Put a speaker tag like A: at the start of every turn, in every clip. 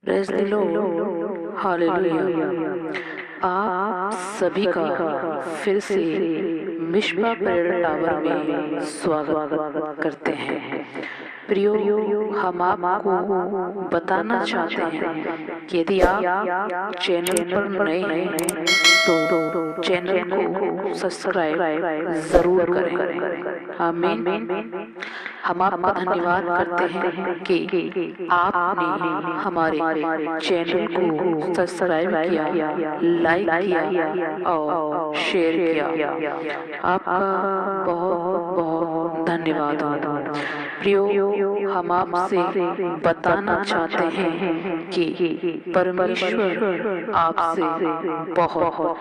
A: Praise the Lord, hallelujah. आप सभी का फिर से मिशपा प्रेयर टावर में स्वागत करते हैं। प्रियो, हम आपको बताना चाहते हैं कि यदि आप चैनल पर नए हैं तो चैनल को सब्सक्राइब जरूर करें। आमीन। हम आपका धन्यवाद करते हैं कि आपने हमारे चैनल को सब्सक्राइब किया, लाइक किया और शेयर किया। आपका बहुत बहुत धन्यवाद। प्रियो, हम आपसे बताना चाहते हैं कि परमेश्वर आपसे बहुत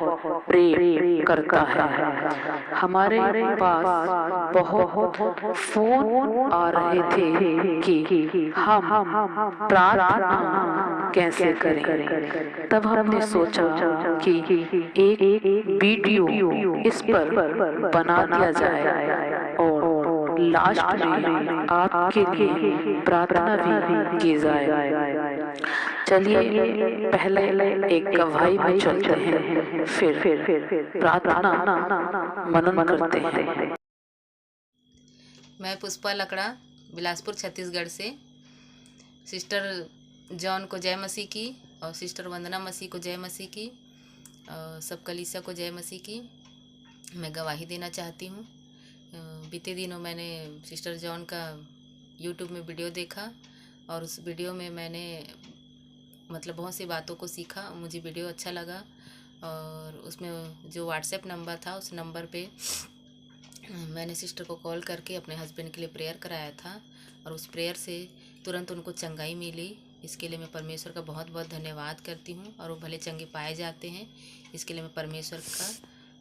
A: प्रेम करता है। हमारे पास बहुत फोन आ रहे थे कि हम प्रार्थना कैसे करें। तब हमने सोचा कि एक वीडियो इस पर बना दिया जाए और लास्ट में आपके लिए प्रार्थना भी की जाए। चलिए पहले एक गवाही में चलते हैं, फिर प्रार्थना मनन करते हैं।
B: मैं पुष्पा लकड़ा, बिलासपुर छत्तीसगढ़ से। सिस्टर जॉन को जय मसीह की और सिस्टर वंदना मसीह को जय मसीह की और सब कलीसिया को जय मसीह की। मैं गवाही देना चाहती हूँ। बीते दिनों मैंने सिस्टर जॉन का यूट्यूब में वीडियो देखा और उस वीडियो में मैंने बहुत सी बातों को सीखा। मुझे वीडियो अच्छा लगा और उसमें जो व्हाट्सएप नंबर था उस नंबर पे मैंने सिस्टर को कॉल करके अपने हस्बैंड के लिए प्रेयर कराया था और उस प्रेयर से तुरंत उनको चंगाई मिली। इसके लिए मैं परमेश्वर का बहुत बहुत धन्यवाद करती हूँ और वो भले चंगे पाए जाते हैं। इसके लिए मैं परमेश्वर का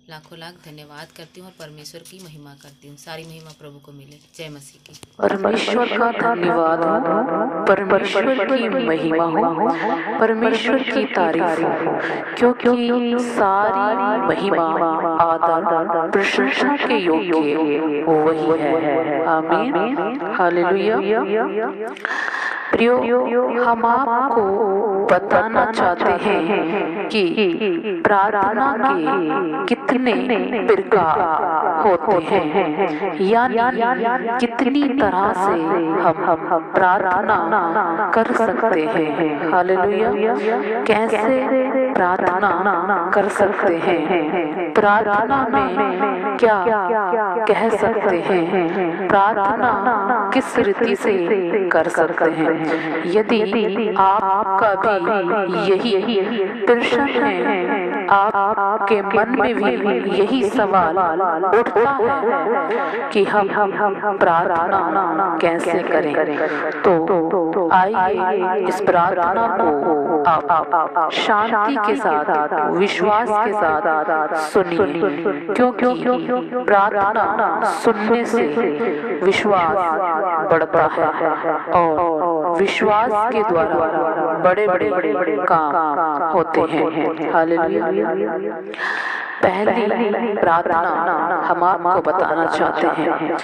B: लाखों लाख धन्यवाद करती हूँ और परमेश्वर की महिमा करती हूँ। सारी महिमा प्रभु को मिले। जय मसीह की।
A: परमेश्वर का धन्यवाद हो, परमेश्वर की महिमा हो, परमेश्वर की तारीफ हो, क्योंकि सारी महिमा, आदर, प्रशंसा के योग्य वही है। आमीन, हालेलुया। प्रियो, हम आपको बताना चाहते हैं कि प्रार्थना के कितने प्रकार होते हैं, यानी कितनी तरह से हम प्रार्थना कर सकते हैं। हालेलुया। कैसे प्रार्थना कर सकते हैं, प्रार्थना में क्या कह सकते हैं, प्रार्थना किस रीति से कर सकते हैं। यदि आपका भी यही प्रश्न है, आपके मन में भी यही सवाल उठता है कि हम प्रार्थना कैसे करें, तो आइए इस प्रार्थना को आप शांति के साथ, विश्वास के साथ सुनिए, क्योंकि प्रार्थना सुनने से विश्वास बढ़ता है और विश्वास के द्वारा बड़े बड़े काम होते हैं। हालेलुया। पहली प्रार्थना हम आपको बताना चाहते हैं।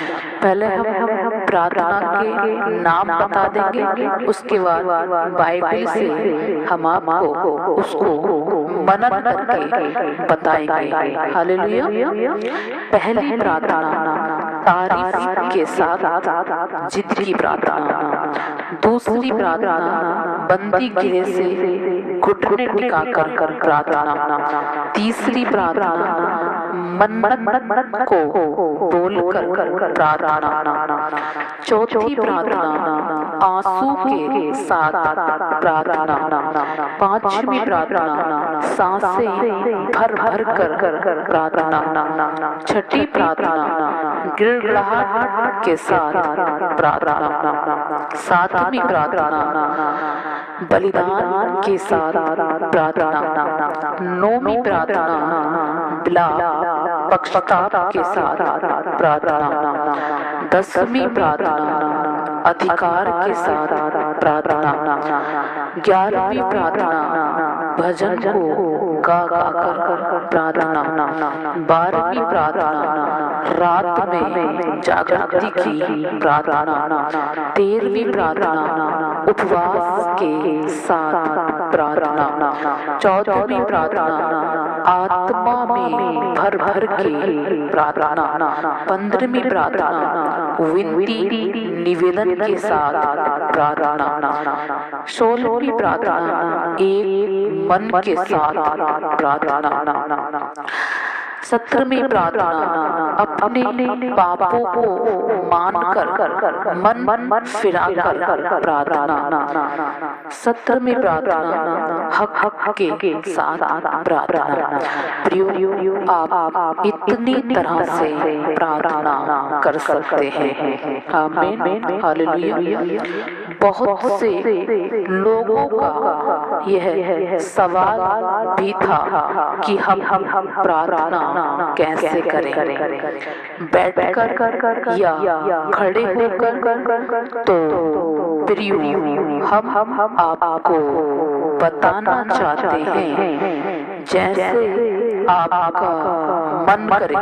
A: पहले हम प्रार्थना के नाम बता देंगे, उसके बाद बाइबल से हम आपको उसको मनन करके बताएंगे। हालेलुया। पहली प्रार्थना तारीफ के साथ जिद की प्रार्थना। दूसरी प्रार्थना बंदी गिरे से घुटने टिकाकर प्रार्थना। तीसरी प्रार्थना मन्नत को बोलकर प्रार्थना। चौथी प्रार्थना आंसू के साथ प्रार्थना। पांचवी प्रार्थना सांसें भर भर कर प्रार्थना। छठी प्रार्थना गिड़गिड़ाहट के साथ प्रार्थना। सातवीं प्रार्थना बलिदान के साथ प्रार्थना। नौवीं प्रार्थना बिला पक्षपात के साथ प्रार्थना। 10वीं प्रार्थना अधिकार के साथ प्रार्थना। 11वीं प्रार्थना भजन को गा कर प्रार्थना। 12वीं प्रार्थना रात में जागृति की प्रार्थना। 13वीं प्रार्थना उपवास के साथ प्रार्थना। 14वीं प्रार्थना आत्मा में भर भर के प्रार्थना। 15वीं प्रार्थना विनती निवेदन के साथ प्रार्थना। 16वीं प्रार्थना एक मन के साथ प्रार्थना। 17वीं प्रार्थना अपने पापों को मानकर मन फिरा कर प्रार्थना। 17वीं प्रार्थना हक के साथ प्रार्थना। प्रियो, आप इतनी तरह से प्रार्थना कर सकते हैं। आमीन, हालेलुया। बहुत से लोगों का यह सवाल भी था कि हम प्रार्थना कैसे करें, बैठकर या खड़े होकर। तो प्रियो, हम आपको बताना चाहते हैं, जैसे आपका मन करे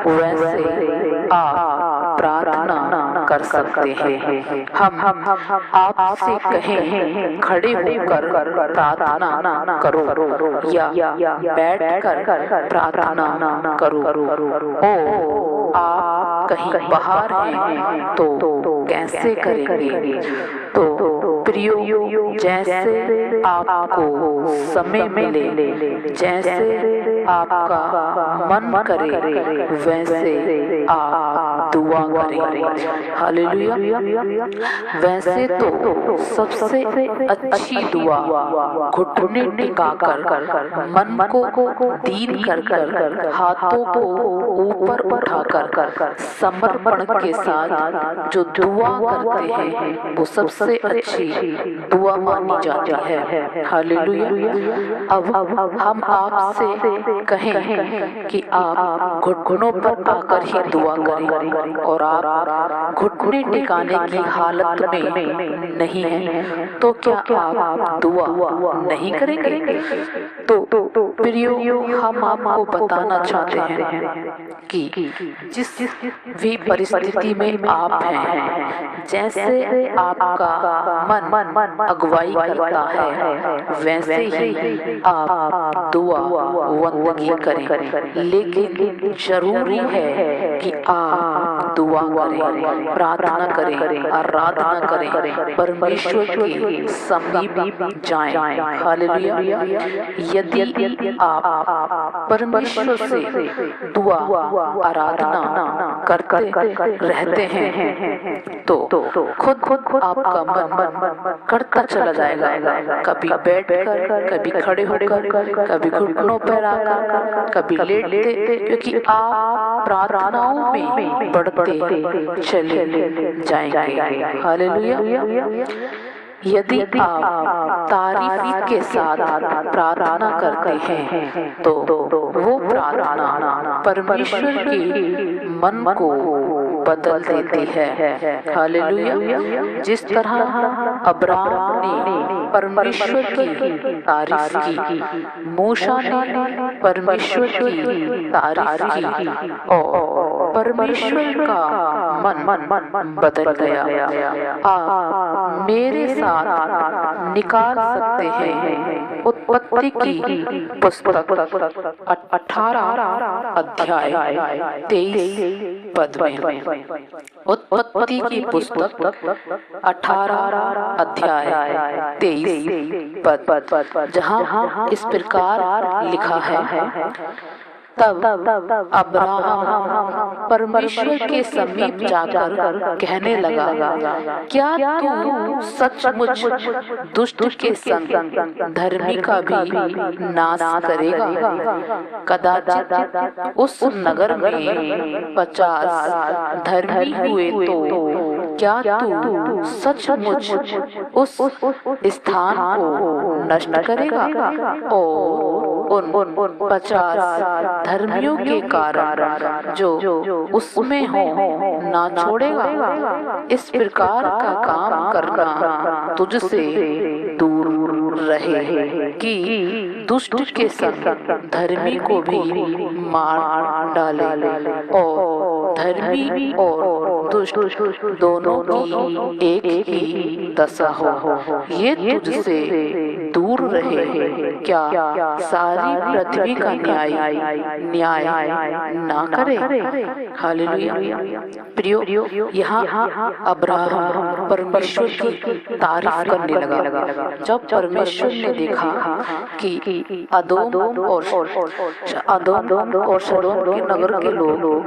A: वैसे आप प्रार्थना कर सकते हैं। हम आपसे कहें खड़े होकर प्रार्थना करो या बैठकर प्रार्थना करो। ओ आप कहीं बाहर हैं तो कैसे करेंगे? तो प्रियो, जैसे आपको समय मिले, जैसे आपका मन करे वैसे आप दुआ करें। हालेलुया। वैसे तो सबसे अच्छी दुआ घुटने टिकाकर मन को दीन कर हाथों को ऊपर उठाकर समर्पण के साथ जो दुआ करते हैं वो सबसे अच्छी दुआ मानी जाती है। हालेलुया। अब हम आपसे कहें कि आप घुटनों पर आकर ही दुआ करें, और आप घुटने टिकाने की हालत में नहीं है तो क्या आप दुआ नहीं करेंगे? तो प्रियो, हम आपको बताना चाहते हैं कि जिस भी परिस्थिति में आप हैं, जैसे आपका मन अगुवाई करता है वैसे ही आप दुआ वंदगी करें। लेकिन जरूरी है कि आप दुआ करें, प्रार्थना करें, आराधना करें, परमेश्वर के समीप जाएं। हालेलुया। यदि आप परमेश्वर से दुआ आराधना करते रहते हैं तो खुद आपका मन करता चला जाएगा। कभी बैठकर, कभी खड़े होकर, कभी घुटनों पर आकर, कभी लेटते, क्योंकि आप प्रार्थनाओं में बढ़ते चले जाएंगे। हालेलुया। यदि आप तारीफ के साथ प्रार्थना करते हैं तो वो प्रार्थना परमेश्वर के मन को बदल देती है। हालेलुया। जिस तरह अब्राहम ने परमेश्वर की तारीफ की, मूसा ने परमेश्वर की तारीफ की, और परमेश्वर का मन बदल गया। आप मेरे साथ निकाल सकते हैं उत्पत्ति की पुस्तक 18 अध्याय 23 पद में। उत्पत्ति की पुस्तक 18 अध्याय 23 पद, जहाँ इस प्रकार लिखा है, तब अब्राहम परमेश्वर के समीप जाकर कहने लगा, क्या तू सचमुच दुष्ट के संग धर्मी का भी नाश करेगा? कदाचित उस नगर में 50 धर्मी हुए तो क्या तू सचमुच उस स्थान को नष्ट करेगा और उन 50 धर्मियों के कारण जो उसमें हो ना छोड़ेगा? इस प्रकार का काम करना तुझसे दूर रहे कि दुष्ट के संग धर्मी को भी मार डाले और धर्मी और दुष्ट दोनों की एक ही दशा हो। ये तुझसे दूर रहे, क्या सारी पृथ्वी का न्याय ना करे? हालेलुया। प्रियो, यहाँ अब्राहम परमेश्वर की तारीफ करने लगा। जब परमेश्वर ने देखा कि अदोम और सदोम के नगर के लोग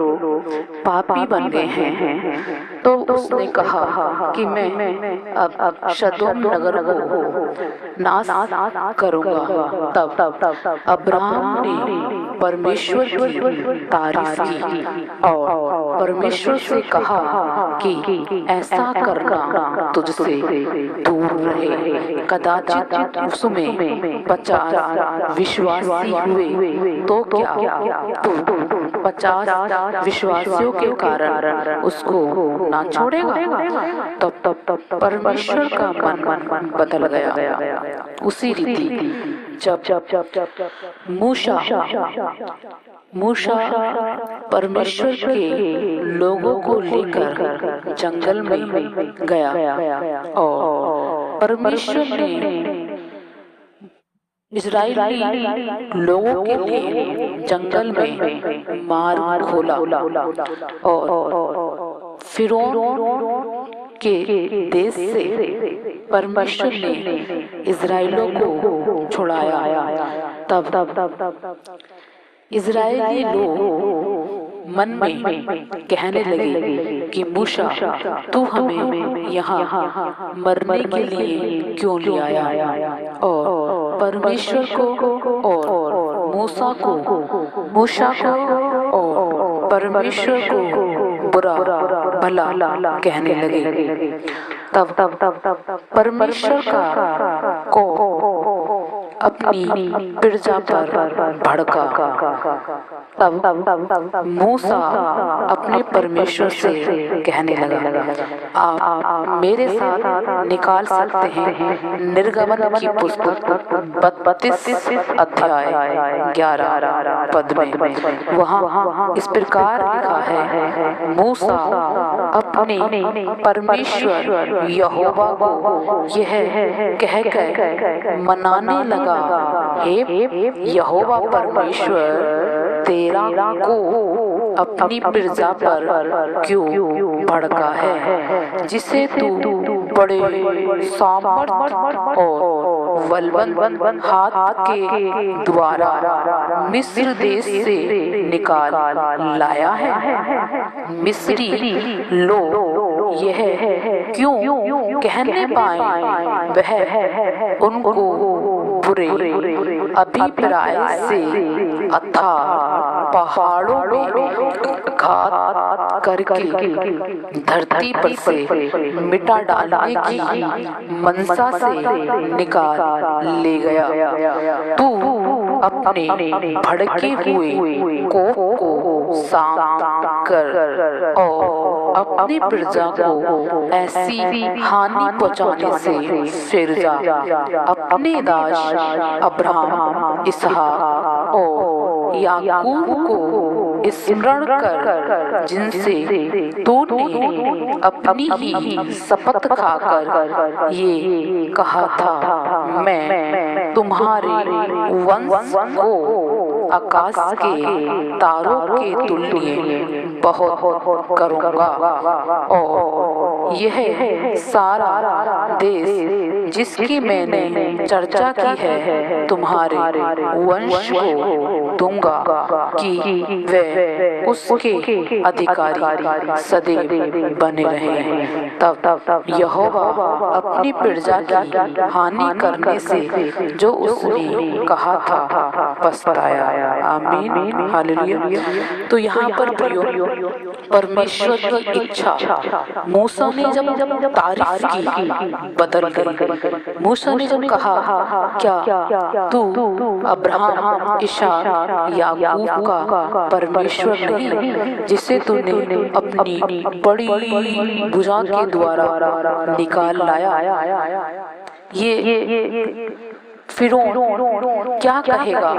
A: पापी बन गए हैं, तो उसने कहा कि मैं अब सदोम नगर को नाश करूंगा। तब अब्राहम ने परमेश्वर की तारीफ की और परमेश्वर से कहा कि ऐसा करना तुझसे दूर रहे। कदाचित उसमें 50 विश्वासी हुए तो क्या तू 50 विश्वासियों के कारण उसको ना छोड़ेगा? तब परमेश्वर का मन बदल गया। उसी रीति जब मूसा परमेश्वर के लोगों को लेकर जंगल में गया और परमेश्वर ने इजराइली लोगों के लिए जंगल में मार्ग खोला और फिरौन के देश से परमेश्वर ने इजराइलों को छुड़ाया। तब इजरायली लोग मन में कहने लगे कि मूसा, तू हमें यहाँ मरने के लिए क्यों ले आया? और परमेश्वर को और मूसा को और परमेश्वर को बुरा भला कहने लगे। तब परमेश्वर को अपनी प्रजा पर भड़का। तब मूसा अपने परमेश्वर से कहने लगा, आप मेरे साथ निकाल सकते हैं निर्गमन की पुस्तक 32 अध्याय 11 पद में। वहाँ इस प्रकार लिखा है, मूसा अपने परमेश्वर यहोवा को यह कहकर मनाने लगा, हे यहोवा परमेश्वर, तेरा को अपनी प्रजा पर क्यों भड़का है, जिसे तू बड़े सामर्थ और बलवंत हाथ के द्वारा मिस्र देश से निकाल लाया है? मिस्री लोग यह क्यों कहने पाए, वह उनको बुरे अभिप्राय से अर्थात पहाड़ों में घात करके धरती पर से मिटा डालने की मनसा से निकाल ले गया। तू अपने भड़के हुए कोप को शांत कर और अपनी प्रजा को ऐसी हानि पहुंचाने से फिर जा। अपने दास अब्राहम, इसहाक और याकूब को स्मरण कर, जिनसे तूने अपनी ही शपथ खाकर ये कहा था, मैं तुम्हारे वंश को आकाश के तारों के तुल्य बहुत करूँगा और यह सारा देश जिसकी मैंने चर्चा की है, तुम्हारे वंश को दूंगा कि वे उसके अधिकारी सदैव बने रहें। तब यहोवा अपनी प्रजा की हानि करने से जो उसने कहा था पछताया। आमीन, हालेलुया। तो यहाँ पर प्रियो, परमेश्वर की इच्छा मूसा ने जब तारीफ की बदल गई। मूसा ने जब कहा, क्या तू अब्राहम, इसहाक, याकूब का परमेश्वर नहीं, जिसे तूने अपनी बड़ी भुजा के द्वारा निकाल लाया? ये फिरौन क्या कहेगा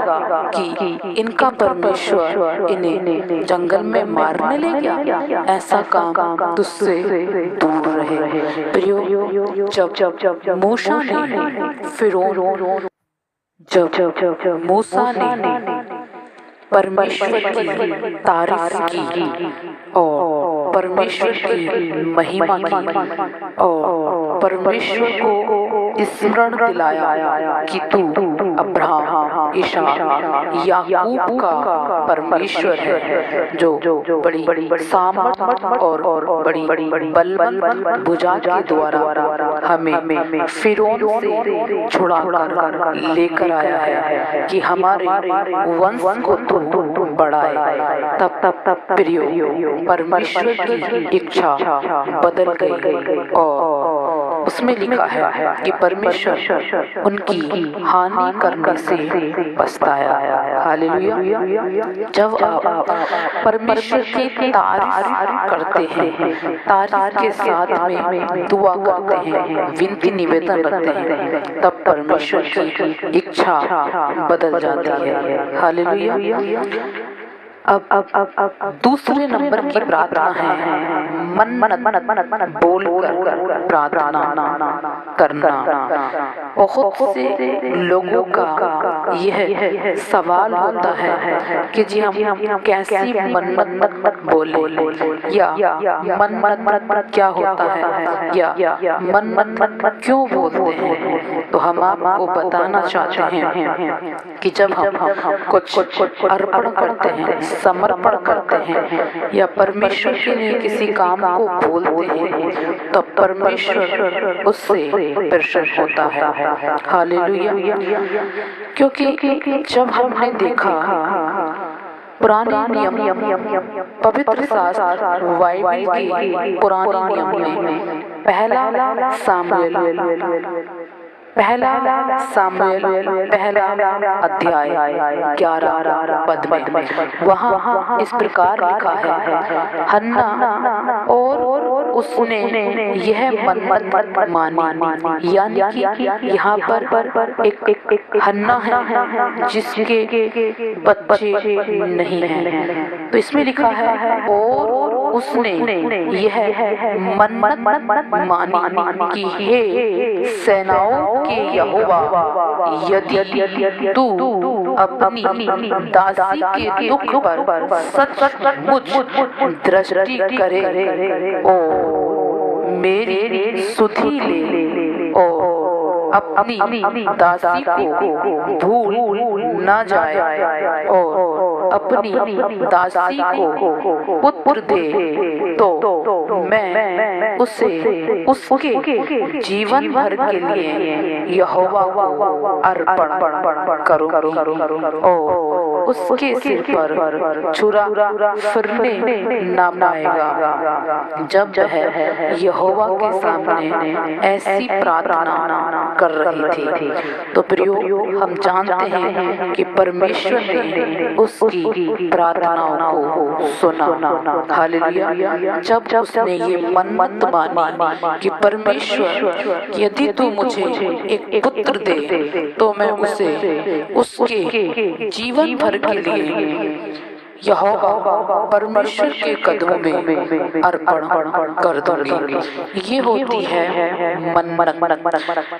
A: कि इनका परमेश्वर इन्हें जंगल में मारने ले गया? ऐसा काम तुझसे दूर रहे। प्रियो, जब मूसा ने फिरौन जब मूसा ने परमेश्वर की तारीफ की और परमेश्वर की महिमा की और परमेश्वर को स्मरण दिलाया कि तू अब्राहम, इसहाक, याकूब का परमेश्वर है, जो बड़ी सामर्थ और बड़ी बलवंत भुजा के द्वारा हमें फिरौन से छुड़ाकर लेकर आया है कि हमारे वंश को तू बढ़ाए। तब प्रियो, परमेश्वर की इच्छा बदल गई और उसमें लिखा है कि परमेश्वर उनकी हानि करने से पछताया। हालेलुया। जब आप परमेश्वर की तारीफ करते हैं, तारीफ के साथ में दुआ करते हैं, विनती निवेदन करते हैं, तब परमेश्वर की इच्छा बदल जाती है। हालेलुया। अब दूसरे नंबर की प्रार्थना है मन बोल कर प्रार्थना करना। बहुत से लोगों का यह सवाल होता है कि जी हम कैसी मन्नत बोले, या मन्नत क्या होता है, या मन्नत क्यों बोलते हैं? तो हम आपको बताना चाहते हैं कि जब हम कुछ अर्पण करते हैं, समर्पण करते हैं या परमेश्वर के लिए किसी काम को बोलते हैं, तो परमेश्वर उससे प्रसन्न होता है। हालेलुया। क्योंकि जब हमने देखा पुराने नियम, पवित्र शास्त्र बाइबल के पुराने नियम में पहला सामुएल पहला अध्याय 11 पद में वहाँ इस प्रकार लिखा है, हन्ना और उसने यह मन्नत मानी। यानी कि यहाँ पर एक हन्ना है जिसके बच्चे नहीं हैं। तो इसमें लिखा है और उसने यह मन्नत मानी कि हे सेनाओं के यहोवा, यदि तू अपनी दासी के दुख पर सचमुच दृष्टि करे और मेरी सुधि ले और अपनी दासी को भूल न जाए और अपनी दासी को पुत्र दे, तो मैं उसके जीवन भर के लिए यहोवा को अर्पण करूं और उसके सिर पर छुरा फिरने न पाएगा। जब वह यहोवा के सामने ऐसी प्रार्थना कर रही थी, तो प्रियो हम जानते हैं कि परमेश्वर ने उसकी प्रार्थनाओं को सुना। हालेलुया। जब उसने ये मन्नत मानी कि परमेश्वर यदि तू मुझे एक पुत्र दे, तो मैं उसे उसके जीवन भर के लिए यहोवा परमेश्वर के कदमों में अर्पण कर दूंगी। ये होती है मन्नत।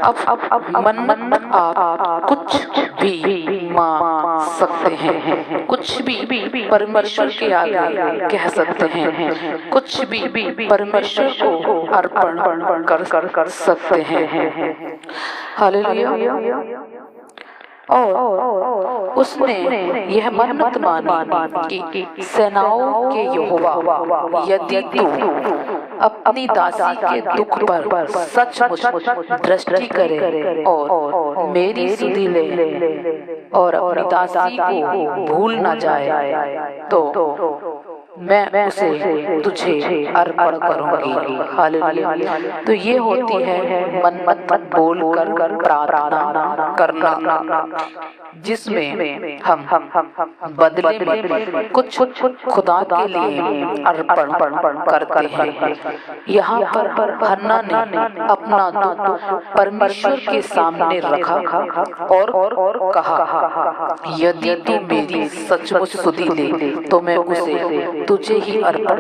A: अब मन्नत आप कुछ भी मांग सकते हैं, कुछ भी परमेश्वर के आगे कह सकते हैं, कुछ भी परमेश्वर को अर्पण कर सकते हैं। हालेलुया। और उसने यह मन्नत मानी कि सेनाओं के यहोवा, यदि तू अपनी दासी के दुख पर सचमुच दृष्टि करे और मेरी सुधि ले और अपनी दासी को भूल न जाए, तो मैं उसे तुझे अर्पण करूंगी। हालेलुया। तो ये होती है मन्नत बोलकर प्रार्थना करना, जिसमें हम बदले में कुछ खुदा के लिए अर्पण करते हैं। यहाँ पर हन्ना ने अपना दुख परमेश्वर के सामने रखा और कहा, यदि तू मेरी सचमुच सुधि ले तो मैं उसे तुझे ही अर्पण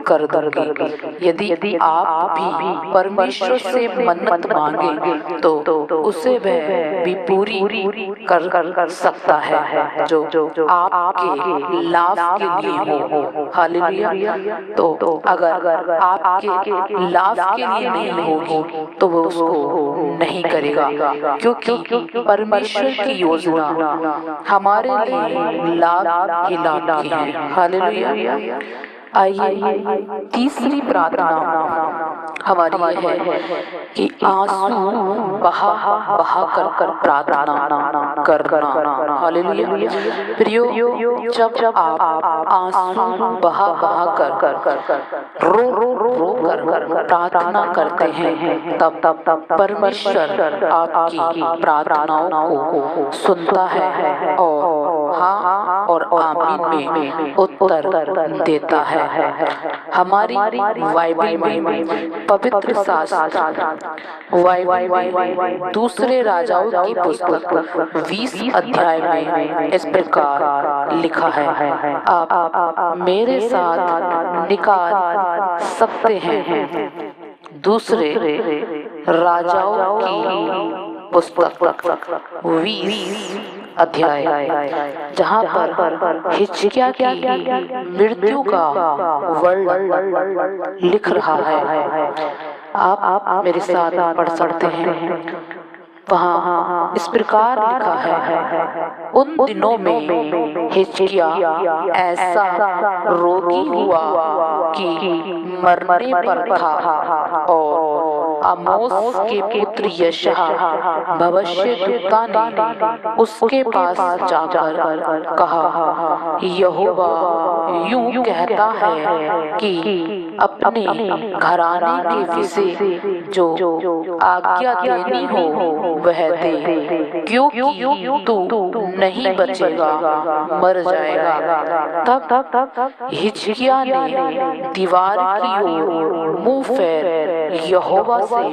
A: कर दूंगी। यदि आप भी परमेश्वर से मन्नत मांगे तो उसे वह भी पूरी कर सकता है, जो आपके लाभ के लिए हो। हालेलुया। तो अगर आपके लाभ के लिए नहीं होगी तो वो उसको नहीं करेगा, क्योंकि परमेश्वर की योजना हमारे लिए लाभ ही लाभ की है। हालेलुया। आइए तीसरी प्रार्थना हमारी है कि आंसू बहा कर प्रार्थना करना। हालेलुया। प्रियो, जब आप आंसू बहा कर रो कर प्रार्थना करते हैं, तब परमेश्वर आपकी प्रार्थनाओं को सुनता है और हाँ और आमीन में उत्तर देता है। हमारी बाइबल में पवित्र शास्त्र बाइबल दूसरे राजाओं की पुस्तक 20 अध्याय में इस प्रकार लिखा है। आप मेरे साथ निकाल सकते हैं दूसरे राजाओं की पुस्तक 20 अध्याय, जहाँ पर हिजकिय्याह की मृत्यु का वर्णन लिख रहा है। आप मेरे साथ पढ़ सकते हैं। वहाँ इस प्रकार लिखा है, उन दिनों में हिजकिय्याह ऐसा रोगी हुआ कि मरने पर था और आमोस के पुत्र यशायाह भविष्यद्वक्ता ने उसके पास जाकर कहा, यहोवा यूं कहता है कि अपने घराने के विषय जो आज्ञा देनी हो वह दे, क्योंकि तू नहीं बचेगा, मर जाएगा। तब हिजकिय्याह ने दीवार की ओर मुंह फेर यहोवा से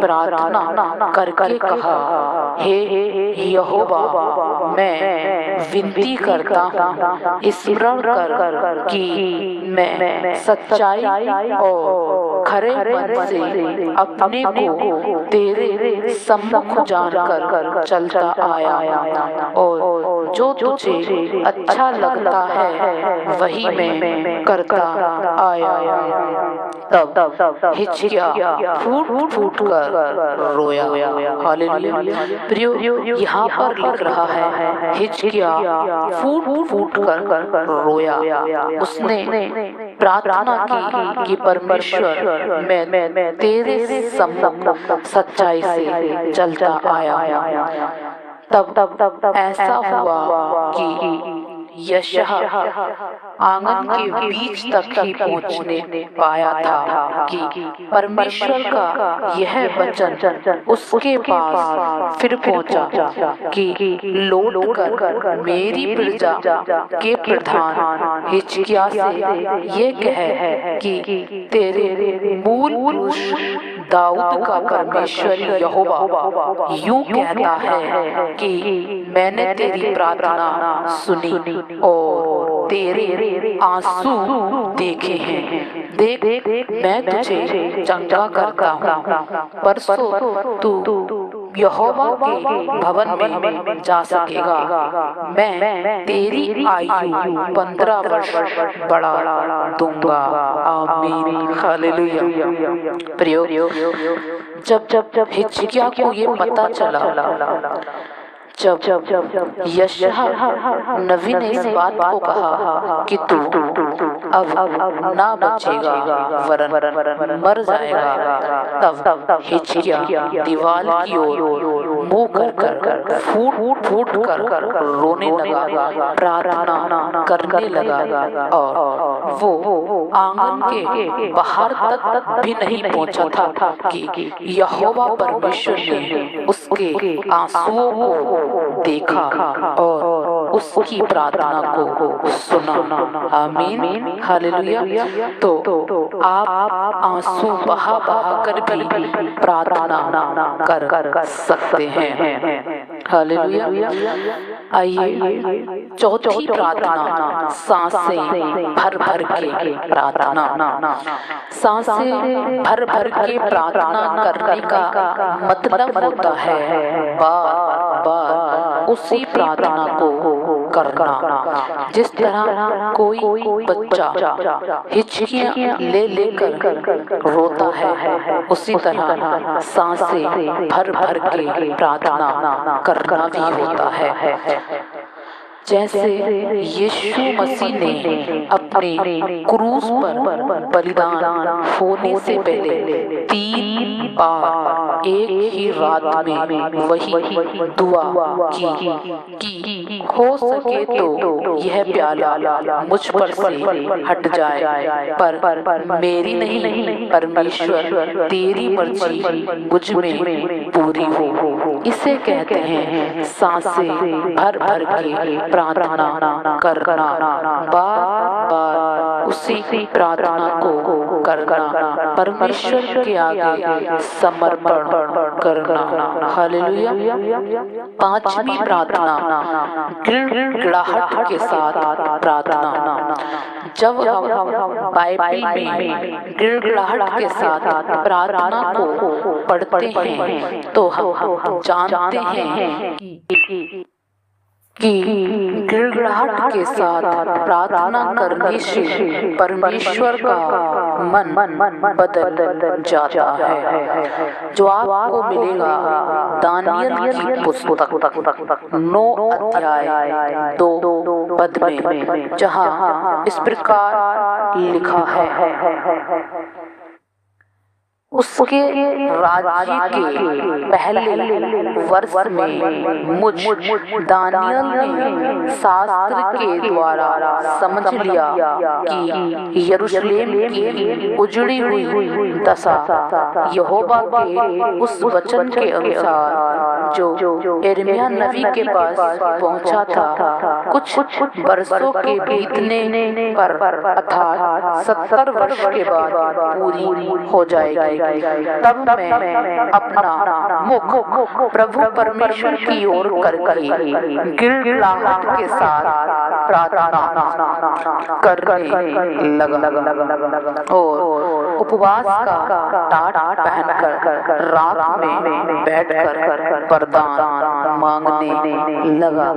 A: प्रार्थना करके कहा, हे यहोवा, मैं विनती करता हूँ, स्मरण कर कि मैं सच्चाई और खरे मन से अपने को तेरे सम्मुख जानकर चलता आया और जो तुझे अच्छा लगता है वही मैं करता आया। तब हिजकिय्याह फूट कर रोया। हालेलुया। प्रियो, यहाँ पर लिख रहा है हिजकिय्याह फूट कर रोया। उसने प्रार्थना की कि परमेश्वर मैं तेरे सम्मुख सच्चाई से चलता आया। तब ऐसा हुआ कि यशायाह आंगन के बीच तक ही पहुंचने पाया था कि परमेश्वर का यह वचन उसके पास फिर पहुंचा कि लौट कर मेरी प्रजा के प्रधान हिजकिय्याह से ये कह कि तेरे मूल पुरुष दाऊद का परमेश्वर यहोवा यूं कहता है कि मैंने तेरी प्रार्थना सुनी और तेरे आंसू देखे हैं। देख मैं तुझे चंगा करता हूँ। परसों तू यहोवा के भवन में जा सकेगा। मैं तेरी आयु 15 वर्ष बढ़ा दूंगा। आमीन, हालेलुया। प्रियो, जब हिजकिय्याह को ये पता चला, जब यशायाह नबी ने इस बात को कहा कि तू अब ना बचेगा वरन मर जाएगा, तब हिजकिय्याह दीवार की ओर मुंह कर फूट कर रोने लगा, प्रार्थना करने लगा और वो आंगन के बाहर तक भी नहीं पहुंचा था कि यहोवा परमेश्वर ने उसके आंसुओं को देखा और उसकी प्रार्थना को सुना। आमीन, हालेलुया। तो आप आंसू बहा कर भी प्रार्थना कर सकते हैं। हालेलुया। आइए चौथी प्रार्थना, सांसें भर के प्रार्थना। सांसें भर के प्रार्थना करने का मतलब होता है बार उसी प्रार्थना को करना। जिस तरह कोई बच्चा हिचकियां लेकर रोता है, उसी तरह सांसें भर के प्रार्थना करना भी होता है। जैसे यीशु मसीह ने अपने क्रूस पर बलिदान होने से पहले 3 बार एक ही रात में वही दुआ की हो सके तो यह प्याला मुझ पर से हट जाए, पर मेरी नहीं परमेश्वर तेरी मर्जी मुझ में पूरी हो। इसे कहते हैं सांसें भर के प्रार्थना करना, बार उसी प्रार्थना को करना, परमेश्वर के आगे समर्पण करना। हालेलुया। 5वीं प्रार्थना, गिड़गिड़ाहट के साथ प्रार्थना। जब हम बाइबल में गिड़गिड़ाहट के साथ प्रार्थना को पढ़ते हैं तो हम जानते हैं कि गिड़गिड़ाहट के साथ प्रार्थना करने से परमेश्वर का मन बदल जाता है। जो आपको मिलेगा दानियल की पुस्तक 9 अध्याय 2 पद में, जहाँ इस प्रकार लिखा है, उसके राज्य के पहले वर्ष में मुझ दानियल ने शास्त्र के द्वारा समझ लिया कि यरूशलेम की उजड़ी हुई दशा यहोवा के उस वचन के अनुसार जो यिर्मयाह नबी के पास पहुंचा था, कुछ वर्षों के बीतने पर अर्थात 70 वर्ष के बाद पूरी हो जाएगी। तब मैं अपना मुख प्रभु परमेश्वर की ओर करके गिड़गिड़ाहट के साथ प्रार्थना करने लगा और उपवास का टाट पहनकर रात में बैठकर वरदान मांगने लगा।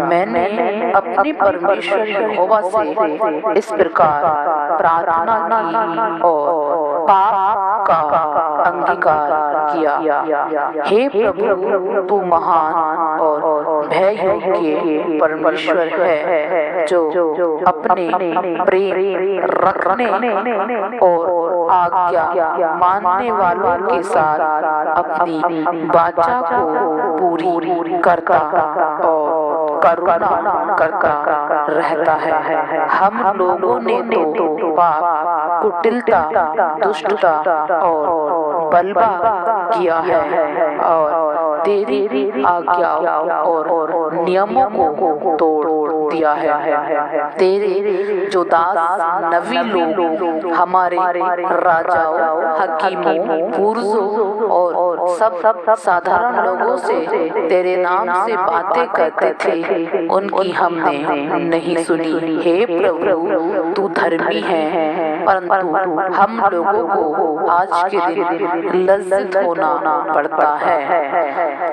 A: मैंने अपने परमेश्वर यहोवा से इस प्रकार प्रार्थना की और पाप का अंगीकार किया। हे प्रभु, तू महान और भय योग्य परमेश्वर है, जो अपने प्रेम रखने और आज्ञा मानने वालों के साथ अपनी वाचा को पूरी करता और करुणा करता रहता है। हम लोगों ने तो पाप, कुटिलता, दुष्टता और बलवा किया है और तेरी आज्ञाओं और नियमों को तोड़ दिया है। तेरे जो दास नबी लोग हमारे राजाओं, हकीमों, पुरुषों और सब साधारण लोगों से तेरे नाम से बातें करते थे, उनकी हमने नहीं सुनी। हे प्रभु, तू धर्मी है, परंतु हम लोगों को आज के दिन लज्जित होना पड़ता है।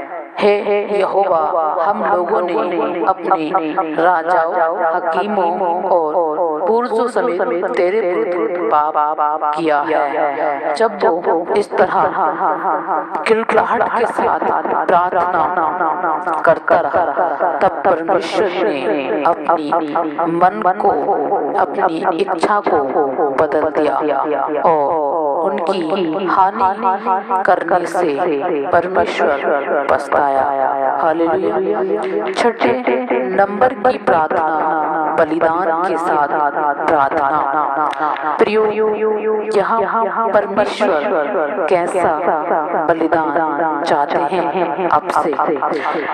A: हे यहोवा, हम लोगों ने अपने राजाओं, हकीमों और पुरुषों समेत तेरे विरुद्ध पाप किया है। जब वो इस तरह गिड़गिड़ाहट के साथ प्रार्थना करता रहा, तब परमेश्वर ने अपनी मन को, अपनी इच्छा को बदल दिया और उनकी हानि करने से परमेश्वर पछताया। हालेलुया। छठे नंबर की प्रार्थना बलिदान के साथ प्रार्थना। प्रियो, यहाँ परमेश्वर कैसा बलिदान चाहते हैं आपसे।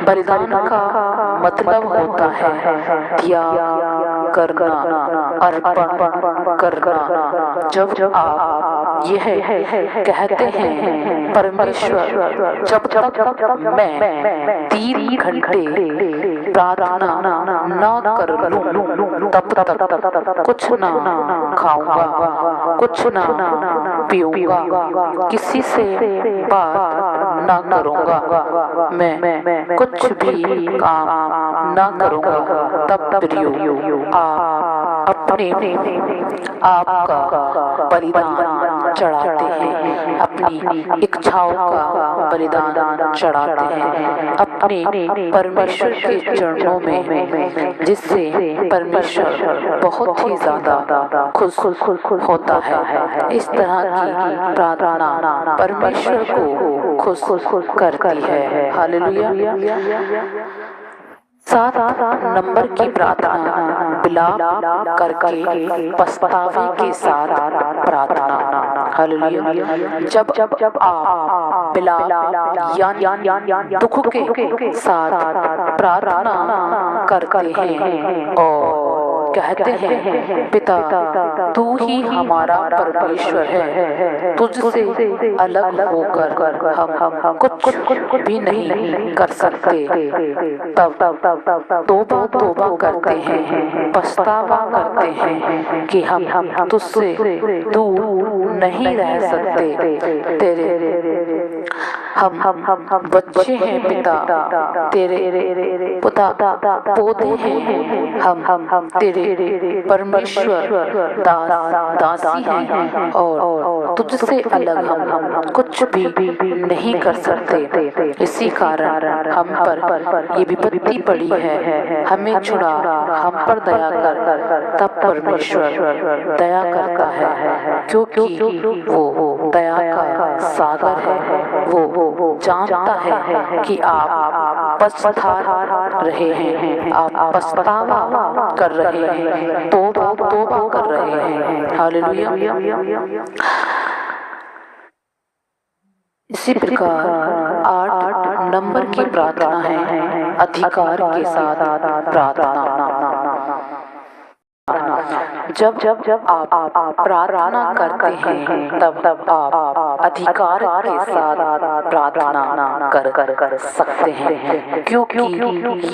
A: बलिदान का मतलब होता है त्याग करना, अर्पण करना। जब आप यह कहते हैं परमेश्वर, जब तक मैं 3 घंटे प्रार्थना न कर लूं तब तक कुछ ना खाऊंगा, कुछ ना पीऊंगा, किसी से बात ना करूंगा, मैं कुछ भी काम ना करूंगा। तब प्रियो, आप अपने आप का बलिदान चढ़ाते हैं, अपनी इच्छाओं का बलिदान चढ़ाते हैं अपने परमेश्वर के चरणों में, जिससे परमेश्वर बहुत ही ज्यादा खुश होता है। इस तरह की प्रार्थना परमेश्वर को खुश करती है। हालेलुया। 7 नंबर की प्रार्थना विलाप करके पछतावे के साथ प्रार्थना। हालेलुया। जब आप विलाप यानी दुख के साथ प्रार्थना करते हैं और कहते हैं, पिता तू ही हमारा परमेश्वर है, तुझसे अलग होकर हम कुछ भी नहीं कर सकते, तब तौबा करते हैं, पछतावा करते हैं कि हम तुझसे दूर नहीं रह सकते। तेरे हम बच्चे हैं पिता, तेरे पुता पौधे हैं, हम तेरे परमेश्वर दासी हैं और तुझसे अलग हम कुछ भी नहीं कर सकते। इसी कारण हम पर ये विपत्ति पड़ी है, हमें छुड़ा, हम पर दया कर। तब परमेश्वर दया करता है, क्योंकि वो दया का सागर है। वो जानता है कि आप पछता रहे हैं, आप पछतावा कर रहे हैं, तौबा कर रहे हैं। हालेलुया। इसी प्रकार 8 नंबर की प्रार्थना है अधिकार के साथ प्रार्थना। जब आप प्रार्थना करते हैं तब आप अधिकार के साथ प्रार्थना कर सकते हैं, क्योंकि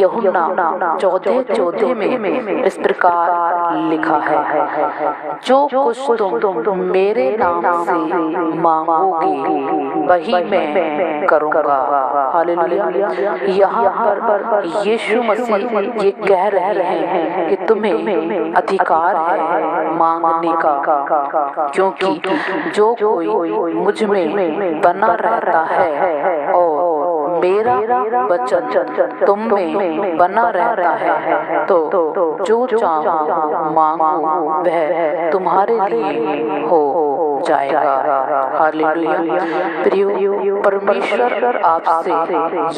A: यूहन्ना 14:14 में इस प्रकार लिखा है, जो कुछ तुम मेरे नाम से मांगोगे वही मैं करूँगा। हालेलुया। यहाँ पर यीशु मसीह ये कह रहे हैं कि तुम्हें अधिकार है मांगने का, क्योंकि जो कोई मुझ में बना रहता है और मेरा वचन तुम में बना रहता है, तो जो चाहो मांगो वह तुम्हारे लिए हो जाएगा। हालेलुया। प्रियो, परमेश्वर आपसे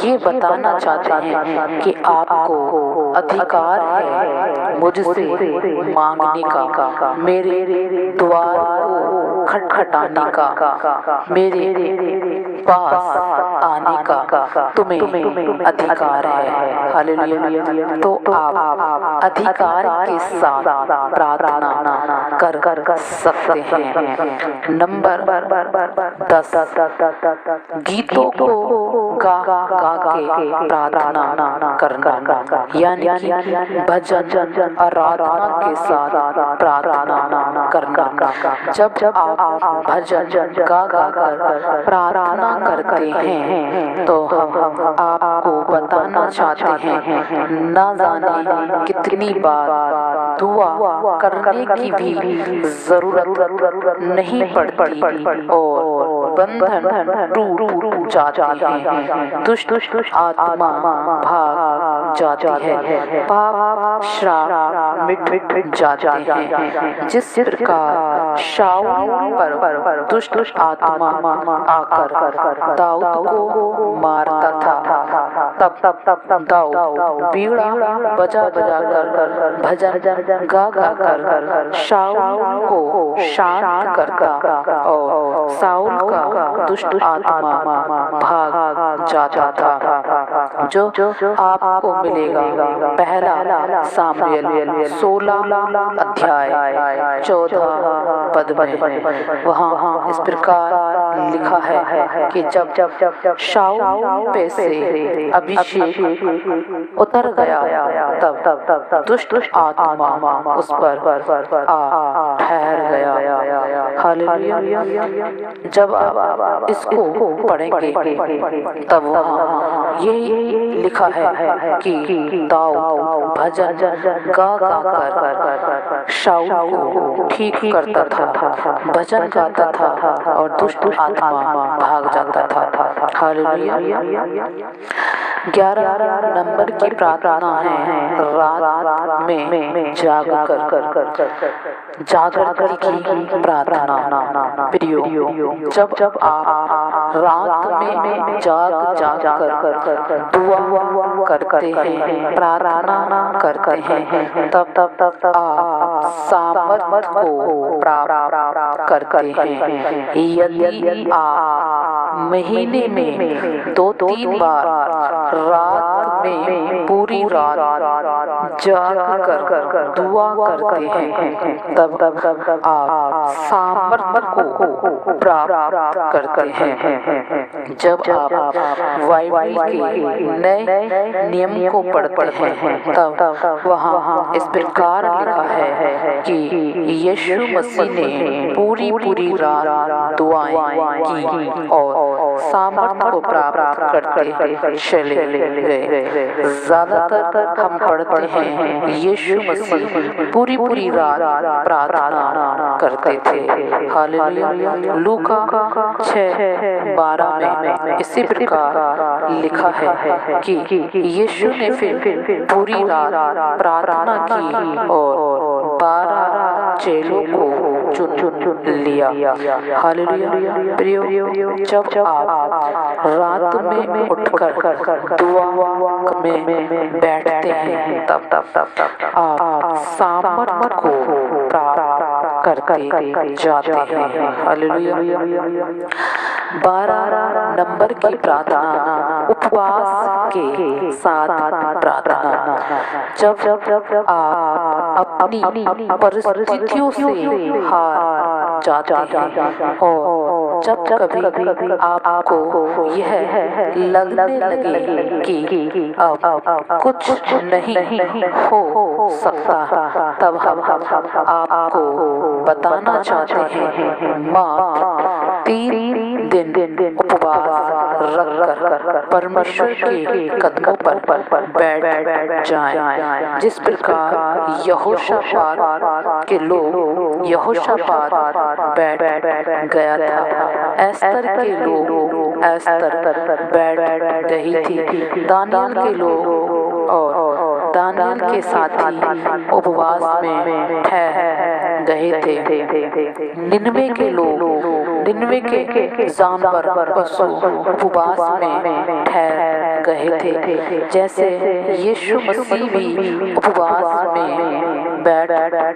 A: ये बताना चाहते हैं कि आपको अधिकार है मुझसे मांगने का, मेरे द्वार को खटखटाने का, मेरे पास आने का तुम्हें अधिकार है। हालेलुया। तो आप अधिकार के साथ प्रार्थना कर सकते हैं। नंबर 10 गीतों को गा के प्रार्थना करना, यानी कि भजन आराधना के साथ प्रार्थना करना। जब आप भजन गा कर प्रार्थना करते हैं तो हम आपको चाहते हैं। ना जाने कितनी बार दुआ करने की भी जरूरत नहीं पड़ती और बंधन टूट जाते हैं। दुष्ट आत्मा भाग जाती है, पाप श्राप मिट जाते हैं। जिस प्रकार शाऊल पर दुष्ट आत्मा आकर दाऊद को मारता था, तब दाऊद बीड़ा बजा कर भजन गा कर शाऊल को शांत करता और शाऊल का दुष्ट आत्मा भाग जाता था। जो आपको मिलेगा पहला सामुएल 16 अध्याय 14 पद में। वहाँ इस प्रकार लिखा है कि जब शाऊल पे से अभिषेक उतर गया, तब दुष्ट आत्मा उस पर आ ठहर गया। हालेलुया। जब आप इसको पढ़ेंगे तब वहाँ ये लिखा है कि दाऊद भजन गा कर शाऊल को ठीक करता था, भजन गाता था और दुष्ट आत्मा भाग जाता था। हालेलुया। 11 नंबर की प्रार्थना है रात में जागृति की प्रार्थना। प्रियो, जब आप रात में जाग कर दुआ करते हैं, प्रार्थना करते हैं, तब आप सामर्थ को प्राप्त करते हैं। यदि आप महीने में 2-3 बार रात में पूरी रात जाग कर दुआ करते हैं, तब आप सामर्थ को प्राप्त करते हैं। जब आप बाइबल के नए नियम को पढ़ते हैं, तब वहाँ इस प्रकार लिखा है कि यीशु मसीह ने पूरी रात दुआएं की और सामर्थ को प्राप्त करते चले गए। ज्यादातर हम पढ़ते हैं यीशु मसीह पूरी रात प्रार्थना करते थे। हालेलुया। लूका 6:12 में इसी प्रकार लिखा है कि यीशु ने फिर पूरी रात प्रार्थना की और 12 चेलों को चुन लिया। हालेलुया। प्रियो, जब आप रात में उठकर दुआ में बैठते हैं, तब आप सामर्थ को प्राप्त करके जाते हैं। हालेलुया। 12 नंबर की प्रार्थना उपवास के साथ प्रार्थना। जब आप अपनी परिस्थितियों से हार जाते हैं और जब कभी आपको यह लगने लगे कि अब कुछ नहीं हो सकता, तब हम आपको बताना चाहते हैं, माँ 3 दिन उपवास रख कर परमेश्वर के कदमों पर बैठ जाएं। जिस प्रकार यहोशापात के लोग यहोशापात बैठ गया था, एस्तर के लोग एस्तर बैठ गई थी, दानियल के लोग और दानियल के साथी उपवास में ठहर गए थे। निन्वे के लोग, निन्वे के जानवर पशु उपवास में ठहर गए थे। जैसे यीशु मसीह भी उपवास में बैठ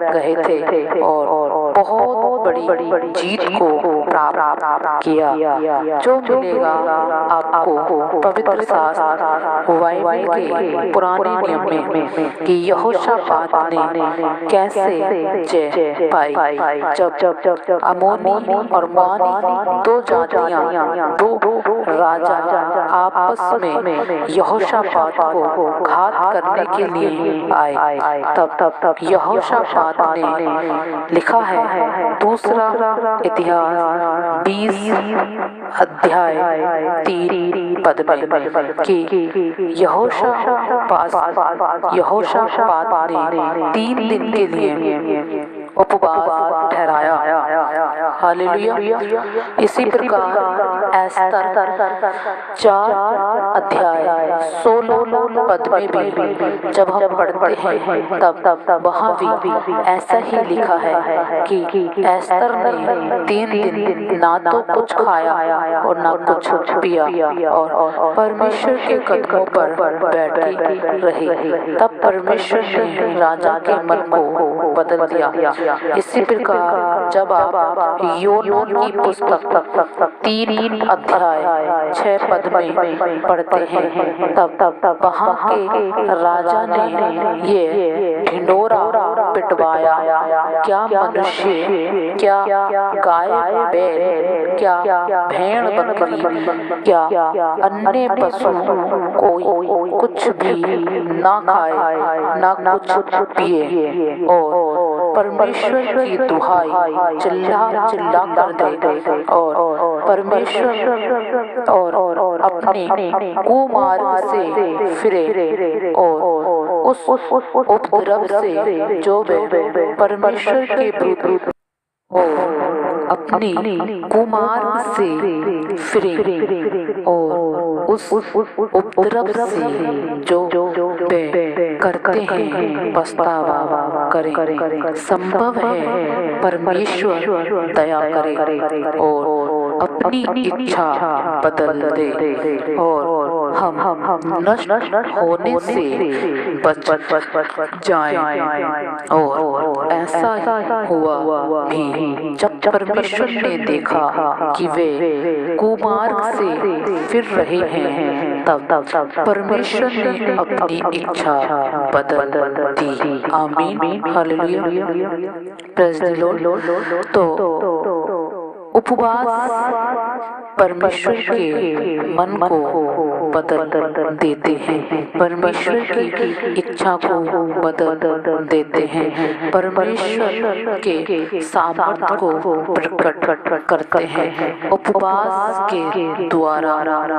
A: गए थे और बहुत बड़ी जीत को प्राप्त किया। जो मिलेगा आपको पवित्र शास्त्र बाइबल के पुराने नियम में कि यहोशापात ने कैसे जय पाई। जब अमोनी और मोआबी 2 जातियां, 2 राजा आपस में यहोशापात को घात करने के लिए आए, तब यहोशापात ने लिखा है दूसरा इतिहास 20 अध्याय पद में कि यहोशापात ने 3 दिन के लिए उपवास ठहराया। हालेलुया। इसी प्रकार एस्तर 4 अध्याय 16 पद में भी जब हम पढ़ते हैं तब वहाँ भी ऐसा ही लिखा है कि एस्तर ने 3 दिन ना तो कुछ खाया और ना कुछ पिया और परमेश्वर के कदमों पर बैठी रही। तब परमेश्वर ने राजा के मन को बदल दिया। इसी प्रकार जब आप योना की पुस्तक 3 अध्याय 6 पद में पढ़ते हैं तब वहाँ के राजा ने ये ढिंढोरा पिटवाया। क्या मनुष्य, क्या गाय बैल, क्या भेड़ बकरी, क्या अन्य पशु कोई कुछ भी ना खाए ना कुछ पिए और परमेश्वर की दुहाई चिल्ला चिल्ला कर दे और परमेश्वर और अपने कुमार्ग से फिरे और उस उपद्रव से जो वे परमेश्वर के विरुद्ध अपने कुमार्ग से फिरे और उस उपद्रव से जो वे करते हैं पछतावा करें। संभव है परमेश्वर दया करे और अपनी इच्छा बदल दे और हम नष्ट होने से बच जाएं। और ऐसा हुआ भी जब परमेश्वर ने देखा कि वे कुमार्ग से फिर रहे हैं तब परमेश्वर ने अपनी इच्छा बदल दी। आमीन, हालेलुया, प्रेज़ द लॉर्ड। तो उपवास परमेश्वर के मन को बदल देते हैं, परमेश्वर की इच्छा को बदल देते हैं, परमेश्वर के सामर्थ्य को प्रकट करते हैं। उपवास के द्वारा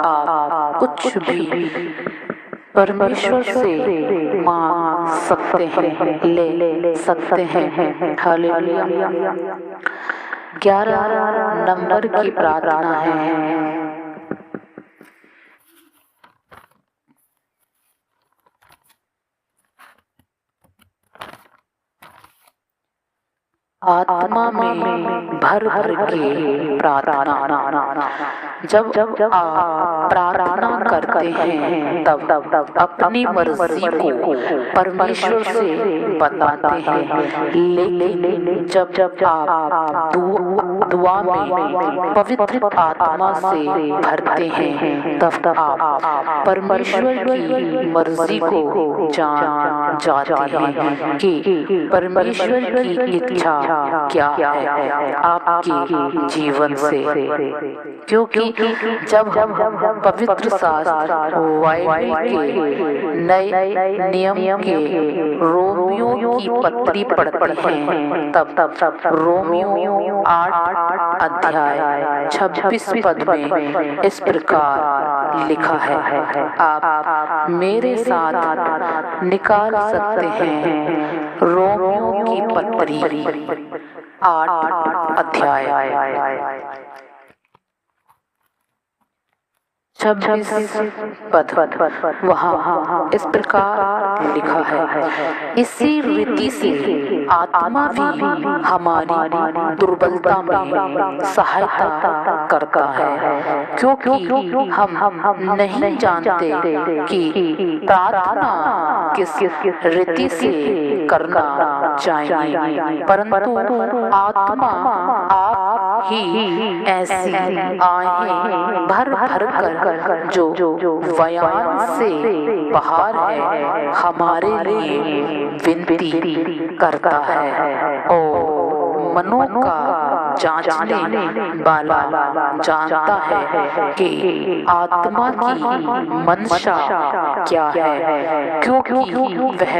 A: आप कुछ भी परमेश्वर से मांग सकते हैं, ले सकते हैं। हालेलुया। 11 नंबर की प्रार्थना है। आत्मा में भर के प्रार्थना। जब आप प्रार्थना करते हैं तब अपनी मर्जी को परमेश्वर से बताते हैं, लेकिन जब आप दुआ में पवित्र आत्मा से भरते हैं तब आप परमेश्वर की मर्जी को जान जाते हैं कि परमेश्वर की इच्छा क्या है आपके जीवन से। क्योंकि जब हम पवित्र शास्त्र बाइबल के नए नियम के रोमियो की पत्री पढ़ते हैं तब रोमियो 8 अध्याय 26 पद में इस प्रकार लिखा है, आप मेरे साथ निकाल सकते हैं रोमियो की पत्री 8 अध्याय 26 पद। वहाँ इस प्रकार लिखा है, इसी रीति से आत्मा भी हमारी दुर्बलता में सहायता करता है, क्योंकि हम नहीं जानते कि प्रार्थना किस रीति से करना चाहिए, परंतु आत्मा आप ही ऐसी आहें भर कर जो बयान से बाहर है हमारे लिए विनती करता है। और मनों का जांचने वाला जानता है कि आत्मा की मंशा क्या है, क्योंकि वह